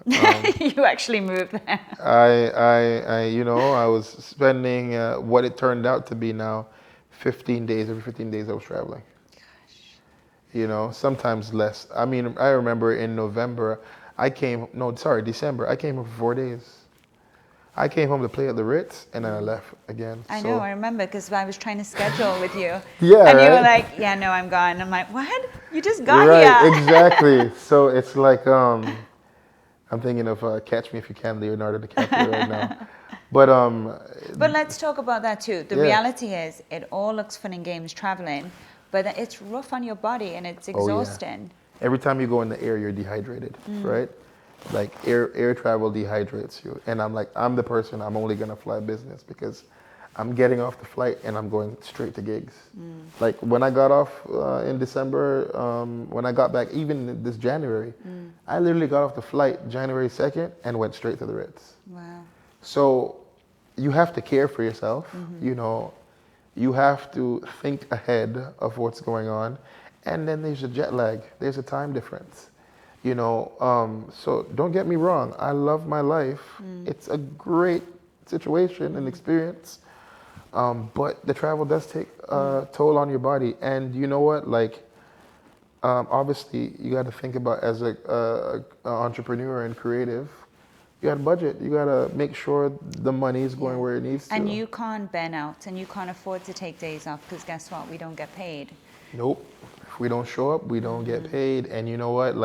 You actually moved there. I was spending what it turned out to be now 15 days. Every 15 days I was traveling. Gosh. Sometimes less. I mean, I remember in December, I came home for 4 days. I came home to play at the Ritz, and then I left again. I know, I remember, because I was trying to schedule with you. Yeah, and you were right? like, yeah, no, I'm gone. I'm like, what? You just got Right, here. exactly. So it's like, I'm thinking of Catch Me If You Can, Leonardo DiCaprio right now. But let's talk about that too. The Yeah. reality is, it all looks fun and games traveling, but it's rough on your body and it's exhausting. Every time you go in the air, you're dehydrated, right? Like air travel dehydrates you. And I'm the person, I'm only gonna fly business because I'm getting off the flight and I'm going straight to gigs. Like when I got off in December, when I got back, even this January, I literally got off the flight January 2nd and went straight to the Ritz. Wow. So you have to care for yourself, you have to think ahead of what's going on. And then there's a jet lag, there's a time difference. So don't get me wrong, I love my life. It's a great situation and experience. But the travel does take a toll on your body. And you know what? Obviously, you got to think about as a entrepreneur and creative, you got to budget. You got to make sure the money is going where it needs to. And you can't burn out, and you can't afford to take days off, because guess what? We don't get paid. Nope. If we don't show up, we don't get paid. And you know what?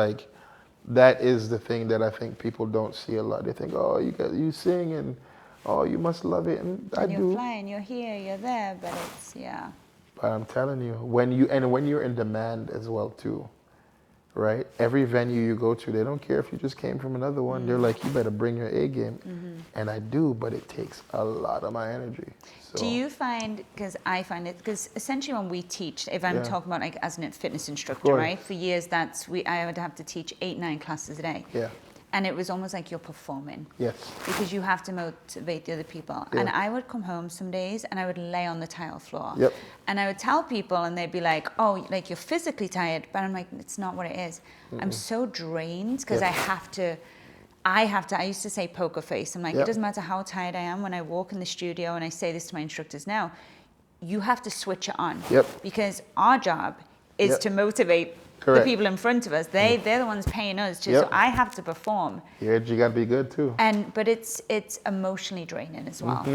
That is the thing that I think people don't see a lot. They think, oh, you sing and oh, you must love it. And I do. You're flying, you're here, you're there, but it's, But I'm telling you, when you're in demand as well too, right? Every venue you go to, they don't care if you just came from another one. They're like, you better bring your A game. And I do, but it takes a lot of my energy. So. Do you find, because I find it, because essentially when we teach, if I'm talking about as a fitness instructor, right? For years, I would have to teach 8-9 classes a day. Yeah. And it was almost like you're performing. Yes. Because you have to motivate the other people. Yeah. And I would come home some days and I would lay on the tile floor. Yep. And I would tell people and they'd be like, oh, like you're physically tired. But I'm like, it's not what it is. I'm so drained because I used to say poker face. I'm like, it doesn't matter how tired I am. When I walk in the studio, and I say this to my instructors now, you have to switch it on. Yep. Because our job is to motivate the Correct. people in front of us. They're the ones paying us too. Yep. So I have to perform. Yeah, you got to be good too. But it's emotionally draining as well.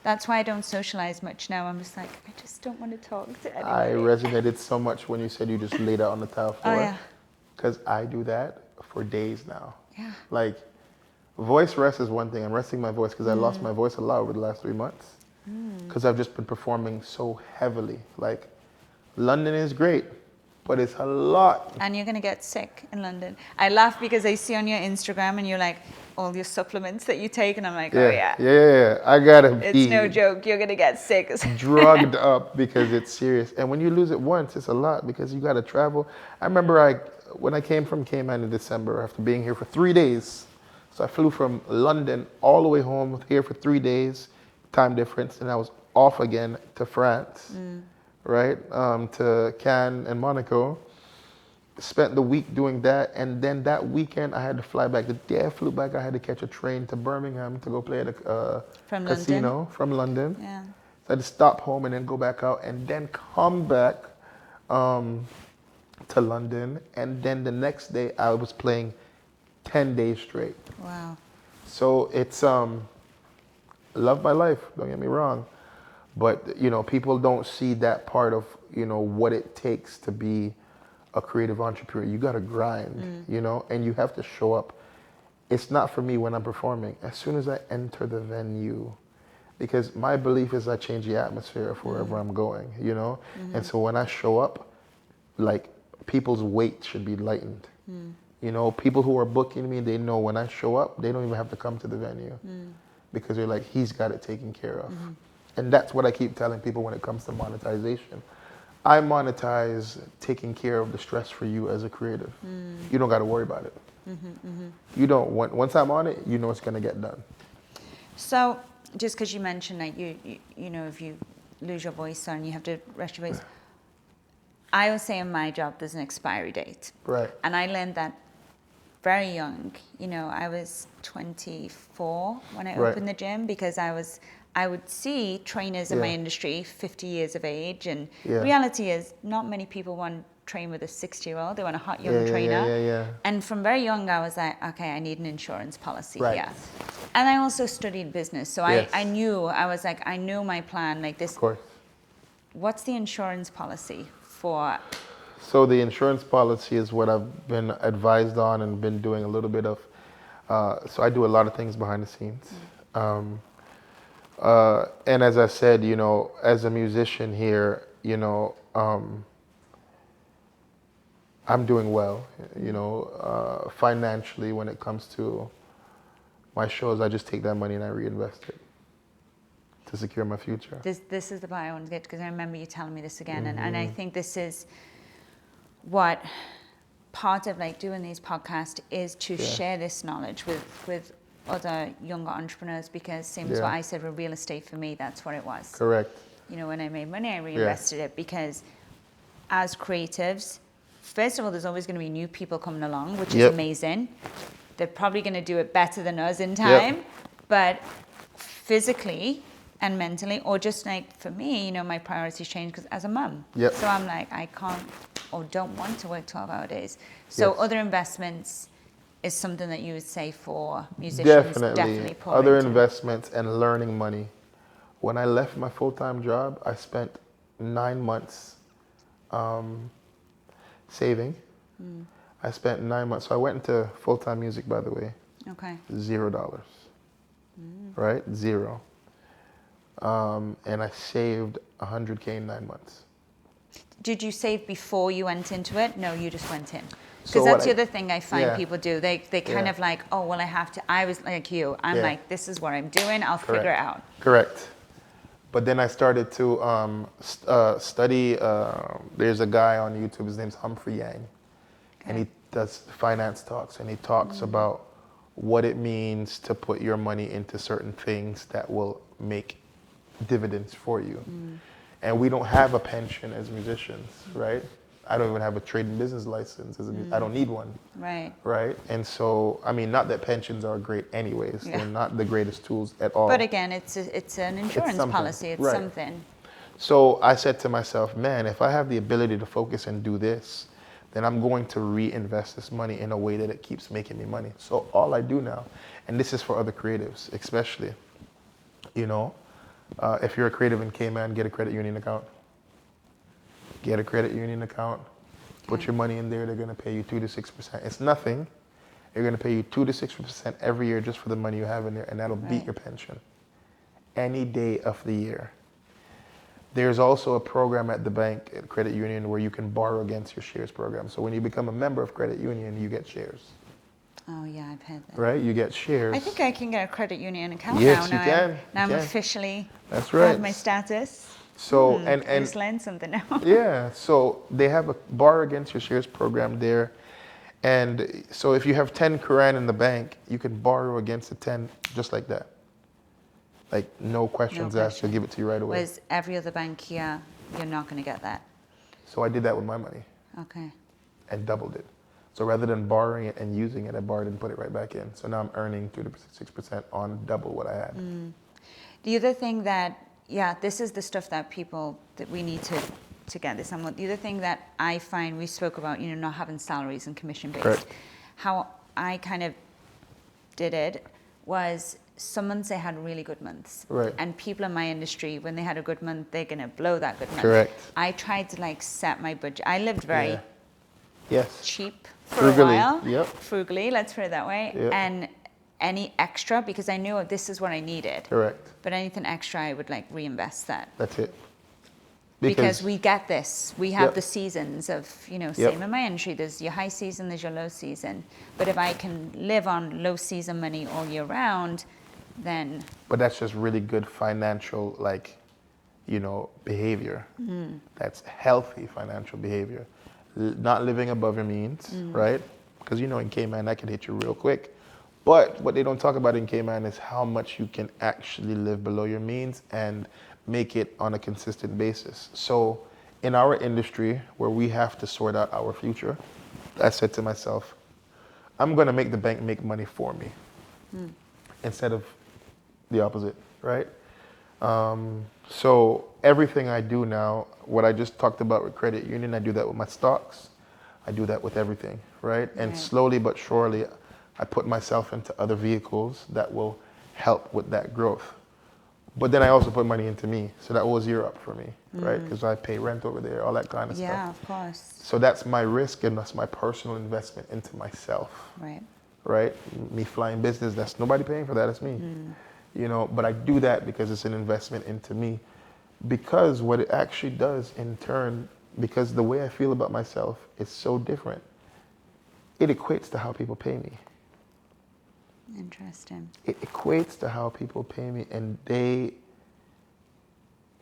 That's why I don't socialize much now. I'm just like, I just don't want to talk to I anybody. resonated so much when you said you just laid out on the tile floor. Oh, yeah. Because I do that for days now. Yeah. Like, voice rest is one thing. I'm resting my voice because I lost my voice a lot over the last 3 months. Because I've just been performing so heavily. Like, London is great, but it's a lot. And you're going to get sick in London. I laugh because I see on your Instagram and you're like, all your supplements that you take. And I'm like, oh, yeah. Yeah. I gotta be. It's no joke. You're going to get sick. drugged up because it's serious. And when you lose it once, it's a lot because you gotta travel. I remember when I came from Cayman in December after being here for 3 days. So I flew from London all the way home here for 3 days, time difference, and I was off again to France, right? To Cannes and Monaco. Spent the week doing that, and then that weekend I had to fly back. The day I flew back, I had to catch a train to Birmingham to go play at a From casino London? from London. Yeah. So I had to stop home and then go back out and then come back to London. And then the next day I was playing 10 days straight. Wow. So it's love my life, don't get me wrong. But, people don't see that part of, what it takes to be a creative entrepreneur. You got to grind, and you have to show up. It's not for me when I'm performing. As soon as I enter the venue, because my belief is I change the atmosphere of wherever I'm going, And so when I show up, like, people's weight should be lightened. People who are booking me, they know when I show up, they don't even have to come to the venue because they're like, he's got it taken care of. And that's what I keep telling people when it comes to monetization. I monetize taking care of the stress for you as a creative. You don't got to worry about it. You don't. Once I'm on it, you know it's going to get done. So, just because you mentioned that if you lose your voice and you have to rest your voice, I always say in my job there's an expiry date. Right. And I learned that very young. I was 24 when I opened the gym because I would see trainers in my industry 50 years of age, and reality is not many people want to train with a 60-year-old. They want a hot young trainer. Yeah. And from very young, I was like, okay, I need an insurance policy Right. here. And I also studied business, so I knew, I knew my plan like this. Of course. What's the insurance policy for? So the insurance policy is what I've been advised on and been doing a little bit of. So I do a lot of things behind the scenes. And as I said, as a musician here, I'm doing well, financially when it comes to my shows. I just take that money and I reinvest it to secure my future. This is the part I want to get, because I remember you telling me this again. And I think this is what part of doing these podcasts is to share this knowledge with other younger entrepreneurs, because same as what I said with real estate, for me, that's what it was. Correct. When I made money, I reinvested it, because as creatives, first of all, there's always going to be new people coming along, which is amazing. They're probably going to do it better than us in time, but physically and mentally, or just for me, my priorities change because as a mum. So I'm like, I can't or don't want to work 12-hour days. So other investments is something that you would say for musicians, definitely pour other into. investments and learning money. When I left my full-time job, I spent 9 months saving. I spent 9 months. So I went into full-time music, by the way. Okay. $0. Right? Zero. And I saved $100K in 9 months. Did you save before you went into it? No, you just went in. Because So that's what the other thing I find people do. They kind of like, oh, well, I have to. I was like you. I'm like, this is what I'm doing. I'll figure it out. Correct. But then I started to study. There's a guy on YouTube. His name's Humphrey Yang. And he does finance talks. And he talks about what it means to put your money into certain things that will make dividends for you. And we don't have a pension as musicians, right? I don't even have a trade and business license. I don't need one. Right. Right? And so, not that pensions are great anyways. They're not the greatest tools at all. But again, it's an insurance policy. It's something. So I said to myself, man, if I have the ability to focus and do this, then I'm going to reinvest this money in a way that it keeps making me money. So all I do now, and this is for other creatives especially, you know, if you're a creative in Cayman, get a credit union account. Get a credit union account. Put your money in there. They're going to pay you 2 to 6%. It's nothing. They're going to pay you 2 to 6% every year just for the money you have in there, and that'll beat your pension any day of the year. There's also a program at the bank, at credit union, where you can borrow against your shares program. So when you become a member of credit union, you get shares. Oh yeah, I've heard that. Right? You get shares. I think I can get a credit union account yes, now. You can. Now you I'm can. officially That's right. have my status. So I just learned something now. yeah, so they have a borrow against your shares program there. And so if you have 10 Quran in the bank, you can borrow against the 10 just like that. Like no questions asked, they'll give it to you right away. Whereas every other bank here, you're not going to get that. So I did that with my money. Okay. And doubled it. So rather than borrowing it and using it, I borrowed it and put it right back in. So now I'm earning 2 to 6% on double what I had. The other thing that, yeah, this is the stuff that people, that we need to get this on. The other thing that I find, we spoke about, not having salaries and commission based. Correct. How I kind of did it was, some months they had really good months. Right. And people in my industry, when they had a good month, they're going to blow that good month. Correct. I tried to set my budget. I lived very cheap for frugally. a while. Yep. Frugally, let's put it that way. Yep. And any extra, because I knew this is what I needed. Correct. But anything extra, I would reinvest that. That's it. Because we get this. We have the seasons of, same in my industry. There's your high season, there's your low season. But if I can live on low season money all year round, then... But that's just really good financial, behavior. That's healthy financial behavior. Not living above your means, right? Because, in Cayman, that can hit you real quick. But what they don't talk about in Cayman is how much you can actually live below your means and make it on a consistent basis. So in our industry, where we have to sort out our future, I said to myself, I'm going to make the bank make money for me instead of the opposite, right? So everything I do now, what I just talked about with credit union, I do that with my stocks. I do that with everything, right? And slowly but surely, I put myself into other vehicles that will help with that growth. But then I also put money into me. So that was year up for me, right? Because I pay rent over there, all that kind of stuff. Yeah, of course. So that's my risk and that's my personal investment into myself. Right. Right? Me flying business, that's nobody paying for that, it's me. But I do that because it's an investment into me. Because what it actually does in turn, because the way I feel about myself is so different, it equates to how people pay me. Interesting. It equates to how people pay me, and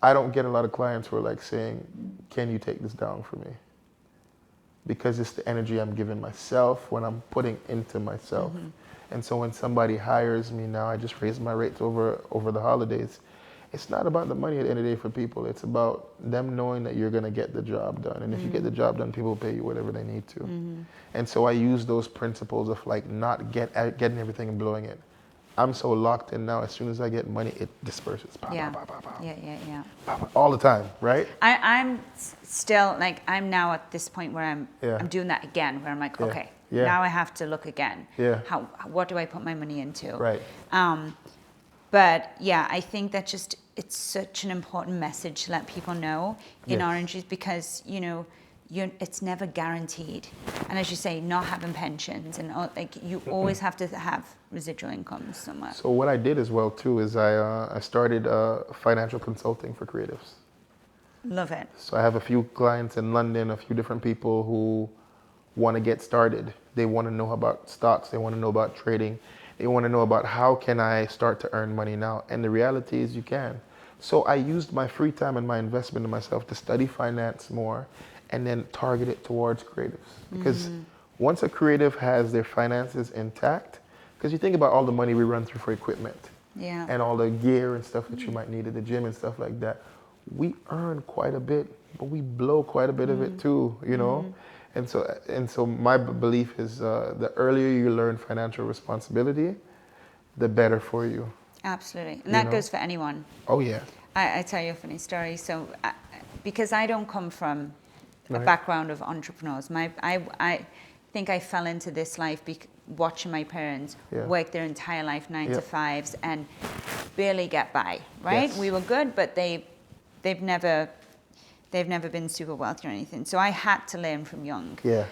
I don't get a lot of clients who are saying, can you take this down for me? Because it's the energy I'm giving myself when I'm putting into myself. And so when somebody hires me now, I just raised my rates over the holidays. It's not about the money at the end of the day for people. It's about them knowing that you're going to get the job done. And if you get the job done, people will pay you whatever they need to. And so I use those principles of not getting everything and blowing it. I'm so locked in now. As soon as I get money, it disperses. Yeah, All the time, right? I'm still I'm now at this point where I'm doing that again, where I'm okay, now I have to look again. What do I put my money into? Right. But yeah, I think that it's such an important message to let people know in oranges, because it's never guaranteed. And as you say, not having pensions and you always have to have residual income somewhere. So what I did as well too is I started financial consulting for creatives. Love it. So I have a few clients in London, a few different people who want to get started. They want to know about stocks. They want to know about trading. They want to know about how can I start to earn money now. And the reality is you can. So I used my free time and my investment in myself to study finance more and then target it towards creatives. Because once a creative has their finances intact, because you think about all the money we run through for equipment and all the gear and stuff that you might need at the gym and stuff like that, we earn quite a bit, but we blow quite a bit of it too, And so my belief is the earlier you learn financial responsibility, the better for you. Absolutely. And that goes for anyone. Oh, yeah. I tell you a funny story. So because I don't come from a background of entrepreneurs. I think I fell into this life watching my parents work their entire life 9 to 5s and barely get by, right? Yes. We were good, but they've never been super wealthy or anything. So I had to learn from young. Yeah.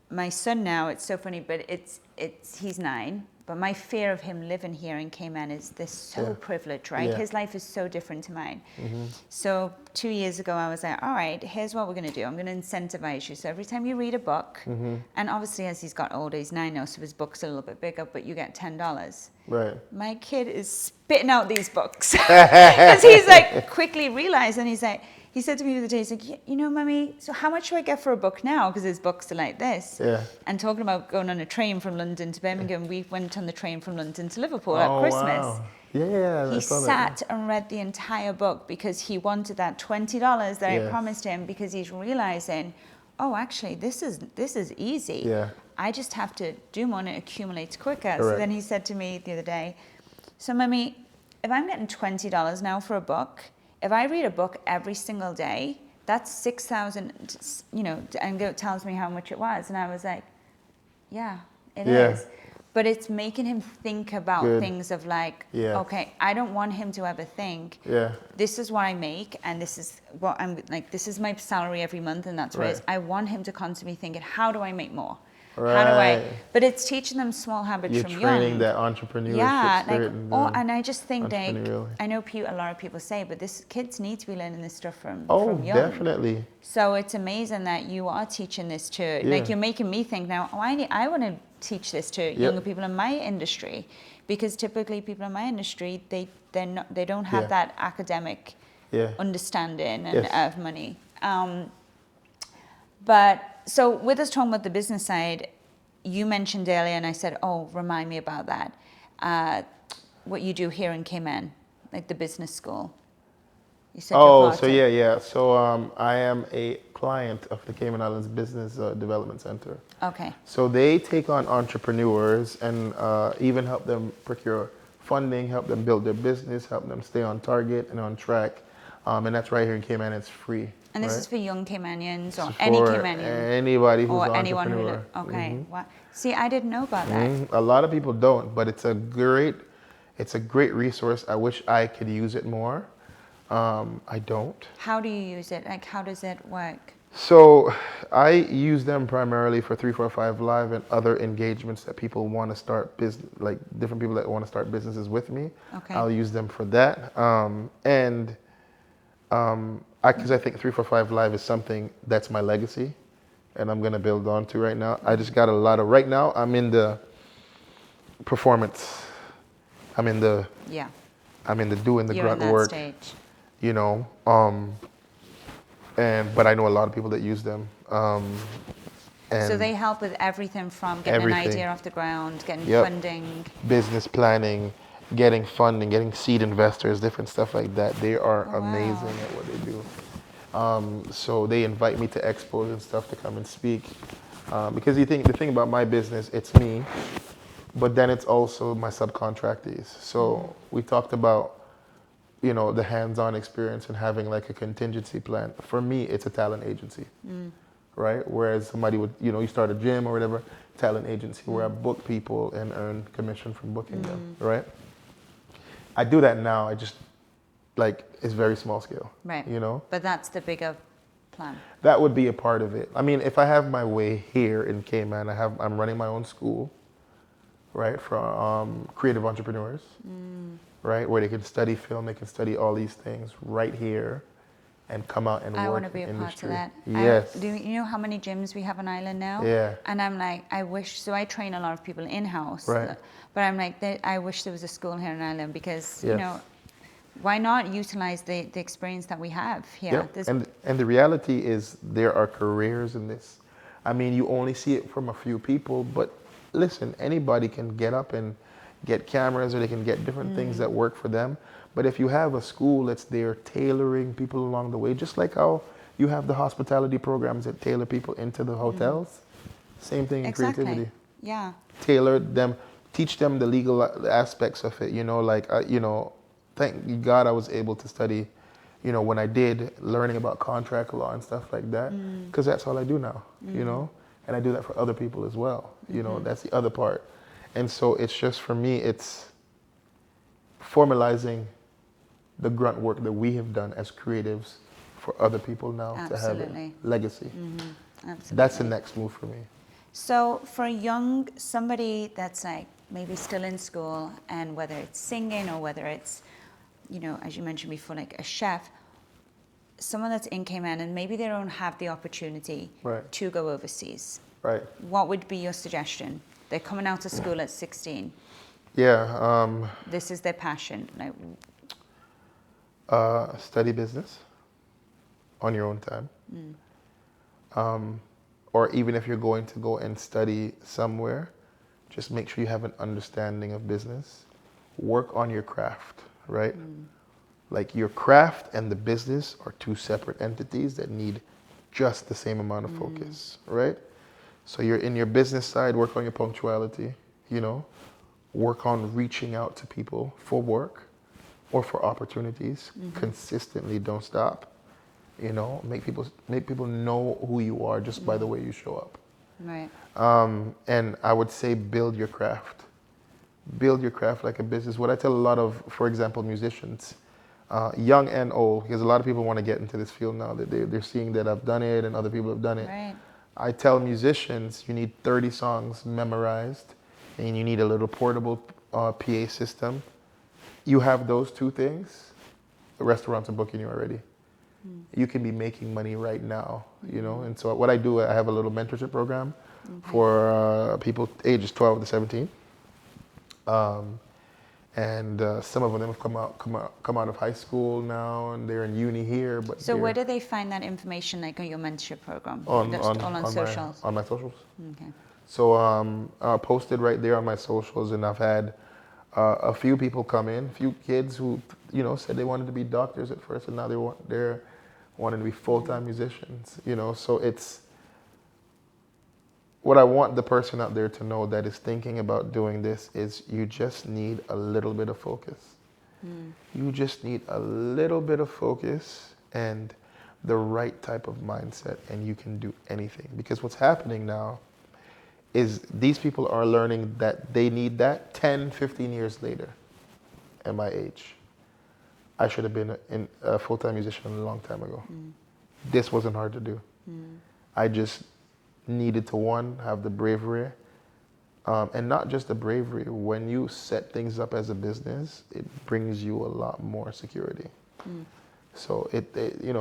My son now, it's so funny, but he's 9. But my fear of him living here in Cayman is they're so privileged, right? Yeah. His life is so different to mine. So 2 years ago, I was like, all right, here's what we're going to do. I'm going to incentivize you. So every time you read a book, and obviously as he's got older, he's 9 now, so his book's a little bit bigger, but you get $10. Right. My kid is spitting out these books because he's like quickly realized, and he said to me the other day, he's like, you know, Mummy, so how much do I get for a book now? Because his books are like this. Yeah. And talking about going on a train from London to Birmingham, we went on the train from London to Liverpool at Christmas. Wow. Yeah, He I saw sat that. and read the entire book because he wanted that $20 that I promised him, because he's realizing, oh, actually, this is easy. Yeah. I just have to do more and it accumulates quicker. Correct. So then he said to me the other day, so Mummy, if I'm getting $20 now for a book, if I read a book every single day, that's 6,000, you know, and it tells me how much it was. And I was like, yeah, it is. But it's making him think about things of like, okay, I don't want him to ever think, this is what I make and this is what I'm like, this is my salary every month and that's what it is. I want him to constantly thinking, how do I make more? Right. How do I? But it's teaching them small habits from young. You're training that entrepreneurship spirit. And I just think like, I know a lot of people say, but kids need to be learning this stuff from young. Definitely. So it's amazing that you are teaching this to, like you're making me think now, I want to teach this to younger people in my industry, because typically people in my industry, they don't have that academic understanding of money. But so with us talking about the business side, you mentioned earlier, and I said, oh, remind me about that. What you do here in Cayman, like the business school. You said So I am a client of the Cayman Islands Business Development Center. Okay. So they take on entrepreneurs and even help them procure funding, help them build their business, help them stay on target and on track. And that's right here in Cayman. It's free. And this is for young Caymanians or any for Caymanian? Anybody who's or an anyone entrepreneur. who, okay. Wow. See, I didn't know about that. A lot of people don't, but it's a great resource. I wish I could use it more. I don't. How do you use it? Like, how does it work? So I use them primarily for 345 Live and other engagements that people want to start business, like different people that want to start businesses with me. Okay. I'll use them for that. Because I think 345 Live is something that's my legacy and I'm going to build on to right now. I just got right now I'm in the performance. I'm in the doing the grunt work. Stage. You know, but I know a lot of people that use them. And so they help with everything from getting an idea off the ground, getting funding. Business planning, getting funding, getting seed investors, different stuff like that. They are amazing at what they do. So they invite me to expos and stuff to come and speak. Because the thing about my business, it's me, but then it's also my subcontractees. So we talked about, you know, the hands-on experience and having like a contingency plan. For me, it's a talent agency, right? Whereas somebody would, you know, you start a gym or whatever, talent agency where I book people and earn commission from booking them, right? I do that now. I just, like, it's very small scale, right? You know? But that's the bigger plan. That would be a part of it. I mean, if I have my way here in Cayman, I'm running my own school, right, for creative entrepreneurs, right, where they can study film, they can study all these things right here, and come out and work. I want to be a part of that. Yes. Do you know how many gyms we have on island now? Yeah. And I'm like, I wish. So I train a lot of people in house. Right. But I'm like, I wish there was a school here on island because you know, why not utilize the experience that we have here? Yeah. And the reality is there are careers in this. I mean, you only see it from a few people, but listen, anybody can get up and get cameras or they can get different things that work for them. But if you have a school that's there tailoring people along the way, just like how you have the hospitality programs that tailor people into the hotels, same thing in creativity. Yeah. Tailor them, teach them the legal aspects of it, you know, like, you know, thank God I was able to study when I did learning about contract law and stuff like that, because that's all I do now, and I do that for other people as well. That's the other part. And so it's just, for me, it's formalizing the grunt work that we have done as creatives for other people now to have a legacy. Absolutely. That's the next move for me. So for somebody that's like maybe still in school, and whether it's singing or whether it's, as you mentioned before, like a chef, someone that's in Cayman and maybe they don't have the opportunity to go overseas. Right. What would be your suggestion? They're coming out of school at 16. Yeah. This is their passion. Like, study business on your own time. Or even if you're going to go and study somewhere, just make sure you have an understanding of business. Work on your craft, right? Like, your craft and the business are two separate entities that need just the same amount of focus, right? So you're in your business side, work on your punctuality, work on reaching out to people for work or for opportunities. Consistently, don't stop. Make people know who you are just by the way you show up. right. And I would say build your craft. Build your craft like a business. What I tell a lot of, for example, musicians, young and old, because a lot of people want to get into this field now. That they're seeing that I've done it and other people have done it. Right. I tell musicians, you need 30 songs memorized, and you need a little portable PA system. You have those two things, the restaurants are booking you already. You can be making money right now, And so what I do, I have a little mentorship program for people ages 12 to 17. And some of them have come out of high school now, and they're in uni here. But So where do they find that information, like on your mentorship program? on Socials? on my socials. Okay. So posted right there on my socials, and I've had a few people come in, a few kids who said they wanted to be doctors at first, and now they're wanting to be full-time musicians. So it's what I want the person out there to know that is thinking about doing this is you just need a little bit of focus. You just need a little bit of focus and the right type of mindset, and you can do anything. Because what's happening now is these people are learning that they need that 10, 15 years later at my age. I should have been a full-time musician a long time ago. This wasn't hard to do. I just needed to, one, have the bravery, and not just the bravery. When you set things up as a business, it brings you a lot more security. So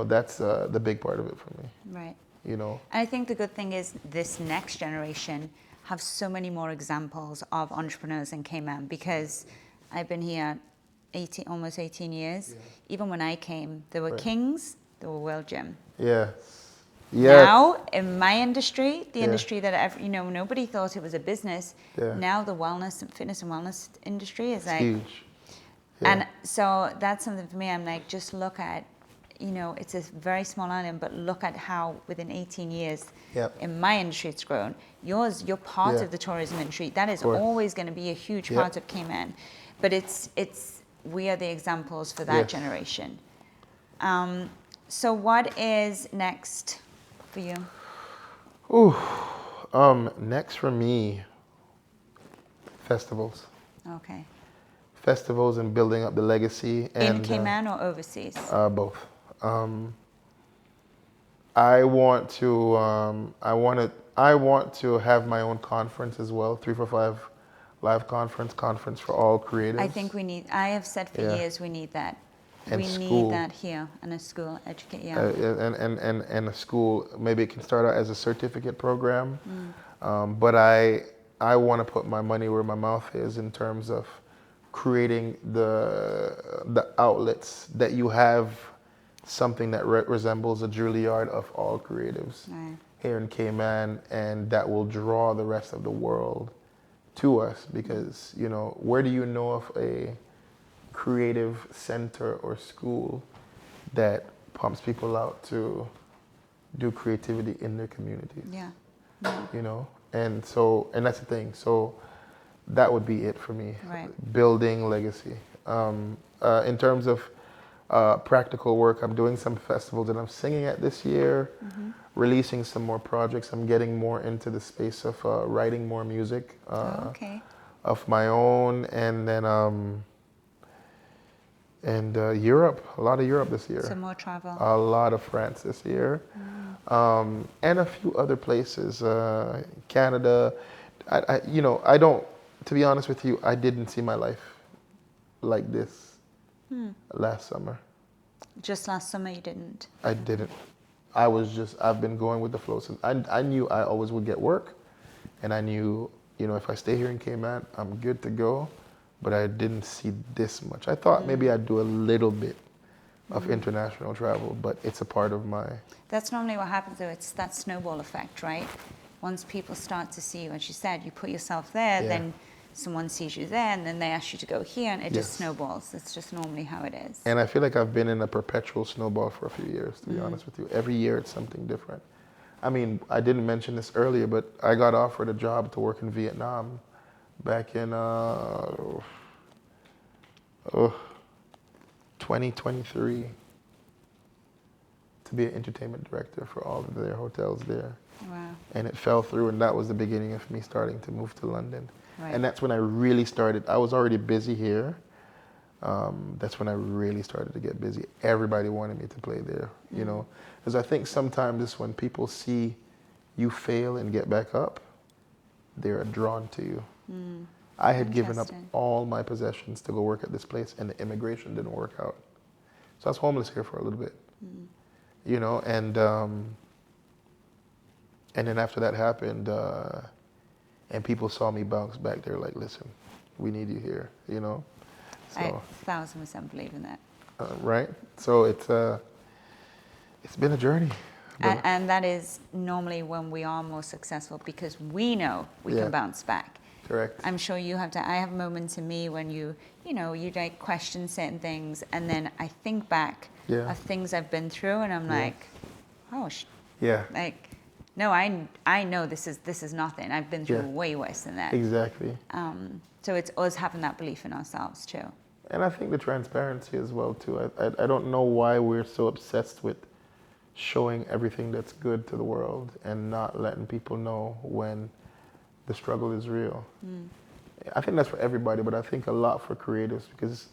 that's the big part of it for me. Right. And I think the good thing is this next generation have so many more examples of entrepreneurs in Cayman, because I've been here almost 18 years. Yeah. Even when I came, there were Kings, there were World Gym. Yeah. Now, in my industry, the industry that nobody thought it was a business. Yeah. Now the fitness and wellness industry is like huge. Yeah. And so that's something for me. I'm like, just look at, it's a very small island, but look at how within 18 years, in my industry, it's grown. You're part of the tourism industry. That is always going to be a huge part of Cayman, but we are the examples for that generation. So what is next for you? Next for me, festivals. Okay. Festivals and building up the legacy. And, in Cayman or overseas? Both. I want to have my own conference as well, 345 live conference for all creatives. I think I have said for years we need that. And we need that here, and a school educate. And a school, maybe it can start out as a certificate program, but I want to put my money where my mouth is in terms of creating the outlets that you have something that resembles a Juilliard of all creatives here in Cayman, and that will draw the rest of the world to us. Because where do you know of a creative center or school that pumps people out to do creativity in their communities? And that's the thing. So that would be it for me. Right. Building legacy. In terms of practical work. I'm doing some festivals that I'm singing at this year, releasing some more projects. I'm getting more into the space of writing more music Okay. of my own, and then Europe, a lot of Europe this year. Some more travel. A lot of France this year, and a few other places, Canada. I don't. To be honest with you, I didn't see my life like this last summer. Just last summer you didn't. I didn't. I've been going with the flow since I knew I always would get work, and I knew, if I stay here in Cayman, I'm good to go. But I didn't see this much. I thought maybe I'd do a little bit of international travel, but it's a part of my... That's normally what happens though. It's that snowball effect, right? Once people start to see you, as you said, you put yourself there, Yeah. then someone sees you there, and then they ask you to go here, and it just Yes. snowballs. That's just normally how it is. And I feel like I've been in a perpetual snowball for a few years, to be honest with you. Every year it's something different. I mean, I didn't mention this earlier, but I got offered a job to work in Vietnam back in 2023 to be an entertainment director for all of their hotels there. Wow. And it fell through, and that was the beginning of me starting to move to London. Right. And that's when I really started. I was already busy here. That's when I really started to get busy. Everybody wanted me to play there, because I think sometimes it's when people see you fail and get back up, they're drawn to you. I had given up Interesting. all my possessions to go work at this place, and the immigration didn't work out. So I was homeless here for a little bit, and then after that happened, and people saw me bounce back, they're like, listen, we need you here, I So, 1000% believe in that. right? So it's been a journey. And that is normally when we are more successful because we know we Yeah. can bounce back. Correct. I'm sure you have to. I have moments in me when you like question certain things, and then I think back Yeah. of things I've been through, and I'm like, oh, Yeah, like, no, I know this is nothing. I've been through Yeah. way worse than that. exactly. So it's us having that belief in ourselves too. And I think the transparency as well too. I don't know why we're so obsessed with showing everything that's good to the world and not letting people know when the struggle is real. I think that's for everybody, but I think a lot for creatives because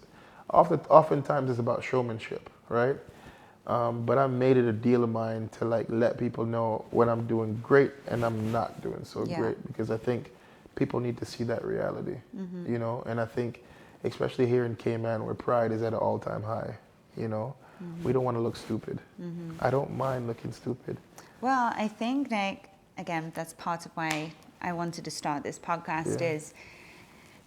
oftentimes it's about showmanship, right? But I made it a deal of mine to let people know when I'm doing great and I'm not doing so Yeah. great because I think people need to see that reality, And I think, especially here in Cayman, where pride is at an all-time high, we don't want to look stupid. I don't mind looking stupid. Well, I think again, that's part of why I wanted to start this podcast Yeah. is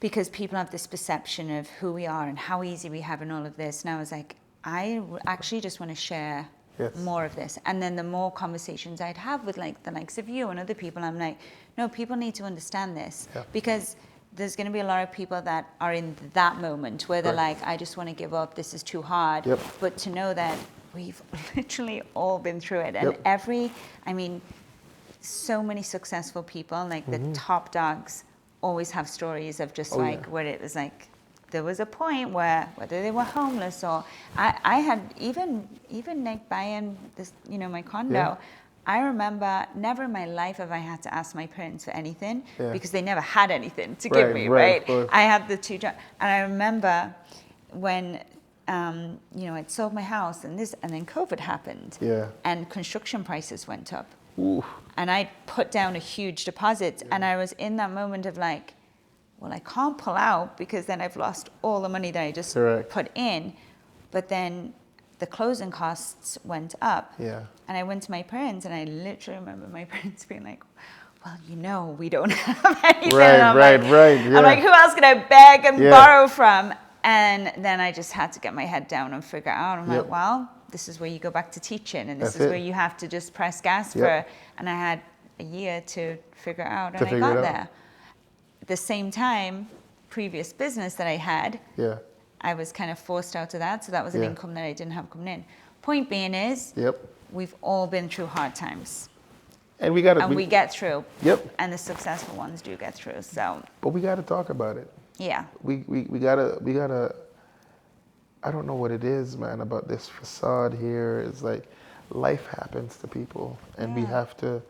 because people have this perception of who we are and how easy we have in all of this. And I was like, I actually just want to share Yes. more of this. And then the more conversations I'd have with the likes of you and other people, I'm like, no, people need to understand this Yeah. because there's going to be a lot of people that are in that moment where they're Right. like, I just want to give up. This is too hard. Yep. But to know that we've literally all been through it. And Yep. so many successful people, like the top dogs, always have stories of just Oh, yeah. where it was like, there was a point where whether they were homeless or I had even like buying this, my condo. Yeah. I remember never in my life have I had to ask my parents for anything Yeah. because they never had anything to give Right, me, right, right? of course. I had the two jobs. And I remember when, I'd sold my house and then COVID happened. Yeah. And construction prices went up. Oof. And I put down a huge deposit and I was in that moment of like, well, I can't pull out because then I've lost all the money that I just Correct. put in. But then the closing costs went up. Yeah. And I went to my parents and I literally remember my parents being like, well, we don't have anything. Right, And I'm right, like, right, yeah. I'm like, who else can I beg and Yeah. borrow from? And then I just had to get my head down and figure out. I'm Yep. like, well, this is where you go back to teaching and this That's is it. where you have to just press gas Yep. and I had a year to figure out and To I figure got it out. there. At the same time, previous business that I had, Yeah. I was kind of forced out of that. So that was an Yeah. income that I didn't have coming in. Point being is, Yep. we've all been through hard times. And we got to. And we get through. Yep. And the successful ones do get through. So, But we got to talk about it. yeah. We gotta. I don't know what it is, man, about this facade here. It's like life happens to people, and we Yeah. have to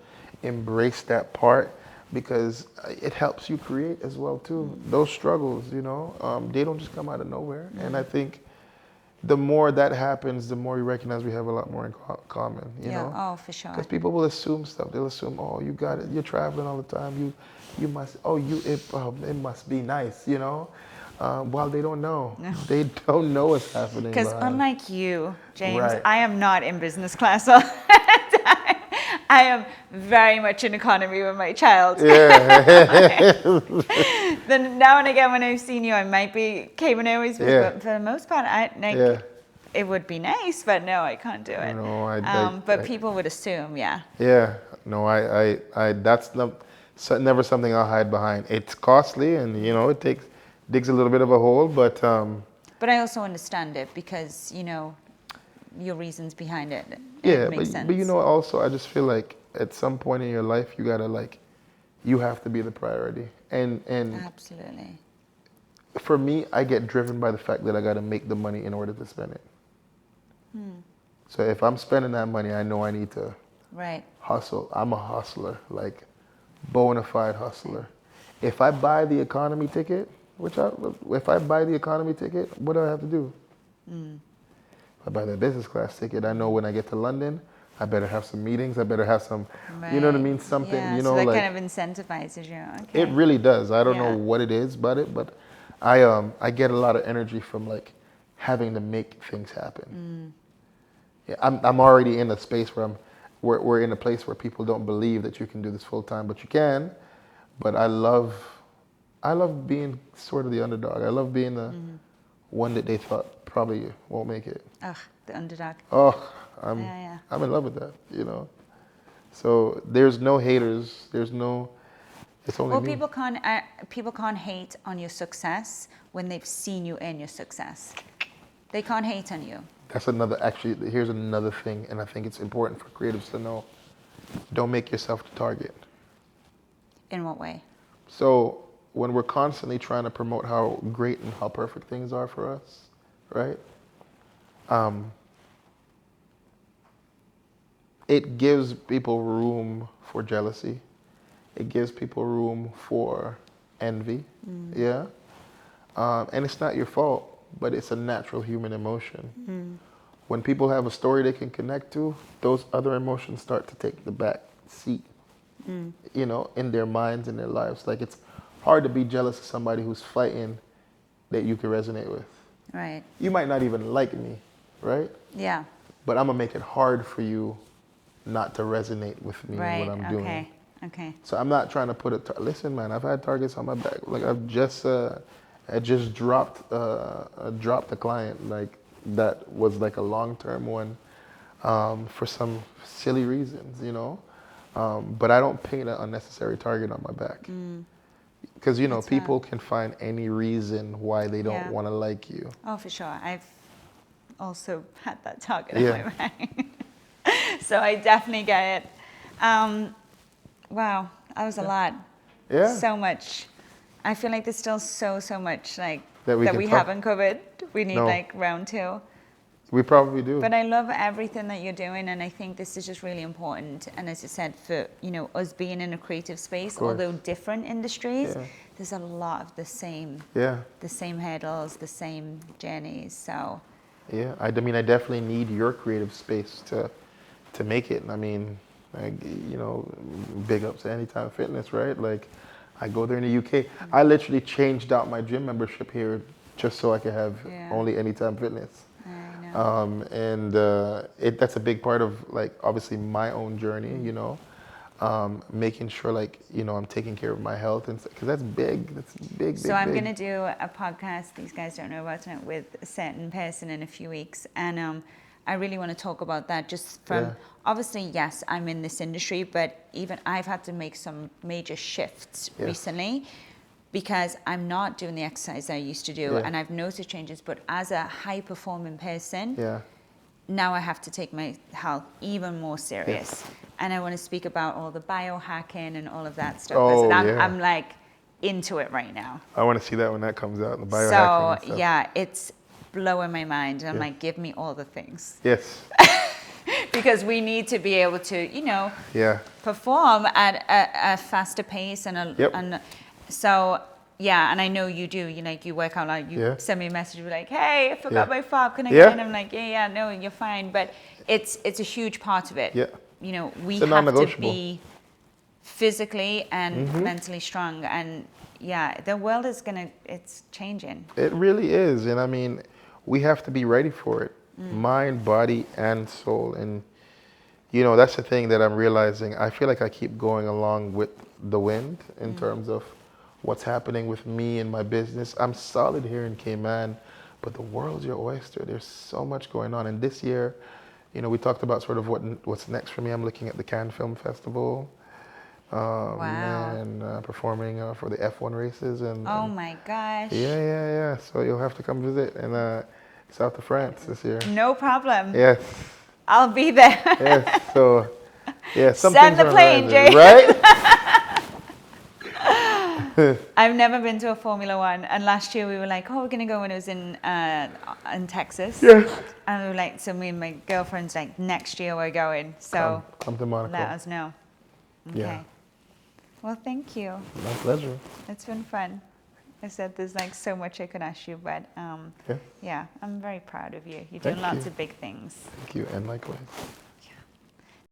embrace that part because it helps you create as well too. Those struggles, they don't just come out of nowhere. And I think the more that happens, the more you recognize we have a lot more in common. Yeah. Oh, for sure. Because people will assume stuff. They'll assume, oh, you got it. You're traveling all the time. You must. Oh, it must be nice. While they don't know. No. They don't know what's happening. Because behind. unlike you, James, Right. I am not in business class all the time. I am very much in economy with my child. Yeah. Then now and again when I've seen you, I might be Cayman Airways, Yeah. but for the most part, Yeah. it would be nice, but no, I can't do it. No, but people would assume, yeah. Yeah. No, I that's never something I'll hide behind. It's costly, and it digs a little bit of a hole, but. But I also understand it because, your reasons behind it. Yeah, It makes sense. but also I just feel like at some point in your life you gotta you have to be the priority. And Absolutely. for me, I get driven by the fact that I gotta make the money in order to spend it. So if I'm spending that money, I know I need to Right. hustle. I'm a hustler, like bona fide hustler. If I buy the economy ticket, what do I have to do? I buy the business class ticket. I know when I get to London, I better have some meetings. I better have some, you know what I mean? Something, Yeah, so that kind of incentivizes you. Okay. It really does. I don't know Yeah. what it is about it, but I get a lot of energy from having to make things happen. Yeah, I'm already in a space where we're in a place where people don't believe that you can do this full time, but you can. But I love being sort of the underdog. I love being the one that they thought probably won't make it. Ugh, the underdog. Oh, Yeah. I'm in love with that, So there's no haters. It's only Well, me. people can't hate on your success when they've seen you in your success. They can't hate on you. Here's another thing, and I think it's important for creatives to know. Don't make yourself the target. In what way? So when we're constantly trying to promote how great and how perfect things are for us, right? It gives people room for jealousy. It gives people room for envy. Yeah. And it's not your fault, but it's a natural human emotion. When people have a story they can connect to, those other emotions start to take the back seat, in their minds and their lives. Like, it's hard to be jealous of somebody who's fighting that you can resonate with. Right. You might not even like me, right? Yeah. But I'm gonna make it hard for you not to resonate with me Right. and what I'm doing. Okay. So I'm not trying to put listen, man, I've had targets on my back. Like, I just dropped a client that was a long-term one for some silly reasons, but I don't paint an unnecessary target on my back because people can find any reason why they don't want to like you. Oh, for sure. I've also had that target Yeah. on my back. So I definitely get it. Wow, that was a lot. Yeah. So much. I feel like there's still so much that that we talk- haven't covered. We need No. round 2. We probably do. But I love everything that you're doing, and I think this is just really important. And as I said, for us being in a creative space, course. although different industries, Yeah. there's a lot of the same hurdles, the same journeys. So Yeah, I mean, I definitely need your creative space to make it. I mean, big ups to Anytime Fitness, right? Like, I go there in the UK. I literally changed out my gym membership here just so I could have only Anytime Fitness. I know. And that's a big part of obviously my own journey, making sure I'm taking care of my health, and because that's big. That's big. So I'm going to do a podcast, these guys don't know about it, with a certain person in a few weeks. And I really want to talk about that just from, obviously, yes, I'm in this industry, but even I've had to make some major shifts recently because I'm not doing the exercise I used to do. And I've noticed changes, but as a high performing person, now I have to take my health even more serious. And I want to speak about all the biohacking and all of that stuff. Oh, I'm into it right now. I want to see that when that comes out, the biohacking. So yeah, it's blowing my mind. And I'm Yeah. like, give me all the things. Yes. Because we need to be able to, Yeah. perform at a faster pace Yep. and so yeah, and I know you do. You work out like you Yeah. send me a message, you're like, hey, I forgot Yeah. my fob, can I Yeah. get it? I'm like, yeah, no, you're fine. But it's a huge part of it. Yeah. We It's a have to non-negotiable. be physically and Mm-hmm. mentally strong, and yeah, the world is it's changing. It really is. And I mean, we have to be ready for it. Mind, body, and soul. And, that's the thing that I'm realizing. I feel like I keep going along with the wind in terms of what's happening with me and my business. I'm solid here in Cayman, but the world's your oyster. There's so much going on. And this year, we talked about sort of what's next for me. I'm looking at the Cannes Film Festival. Wow. And performing for the F1 races. Oh my gosh. Yeah. So you'll have to come visit in south of France this year. No problem. Yes. I'll be there. Yes. So, yeah, Send something's the on plane, horizon, Jay. right? I've never been to a Formula One, and last year we were like, oh, we're gonna go when it was in Texas. Yes. And we were like, so me and my girlfriend's like, next year we're going. So Come to Monaco. let us know. Okay. Yeah. Well, thank you. My pleasure. It's been fun. I said there's like so much I could ask you, but Yeah. yeah, I'm very proud of you. You're doing Thank lots you. of big things. Thank you, and likewise.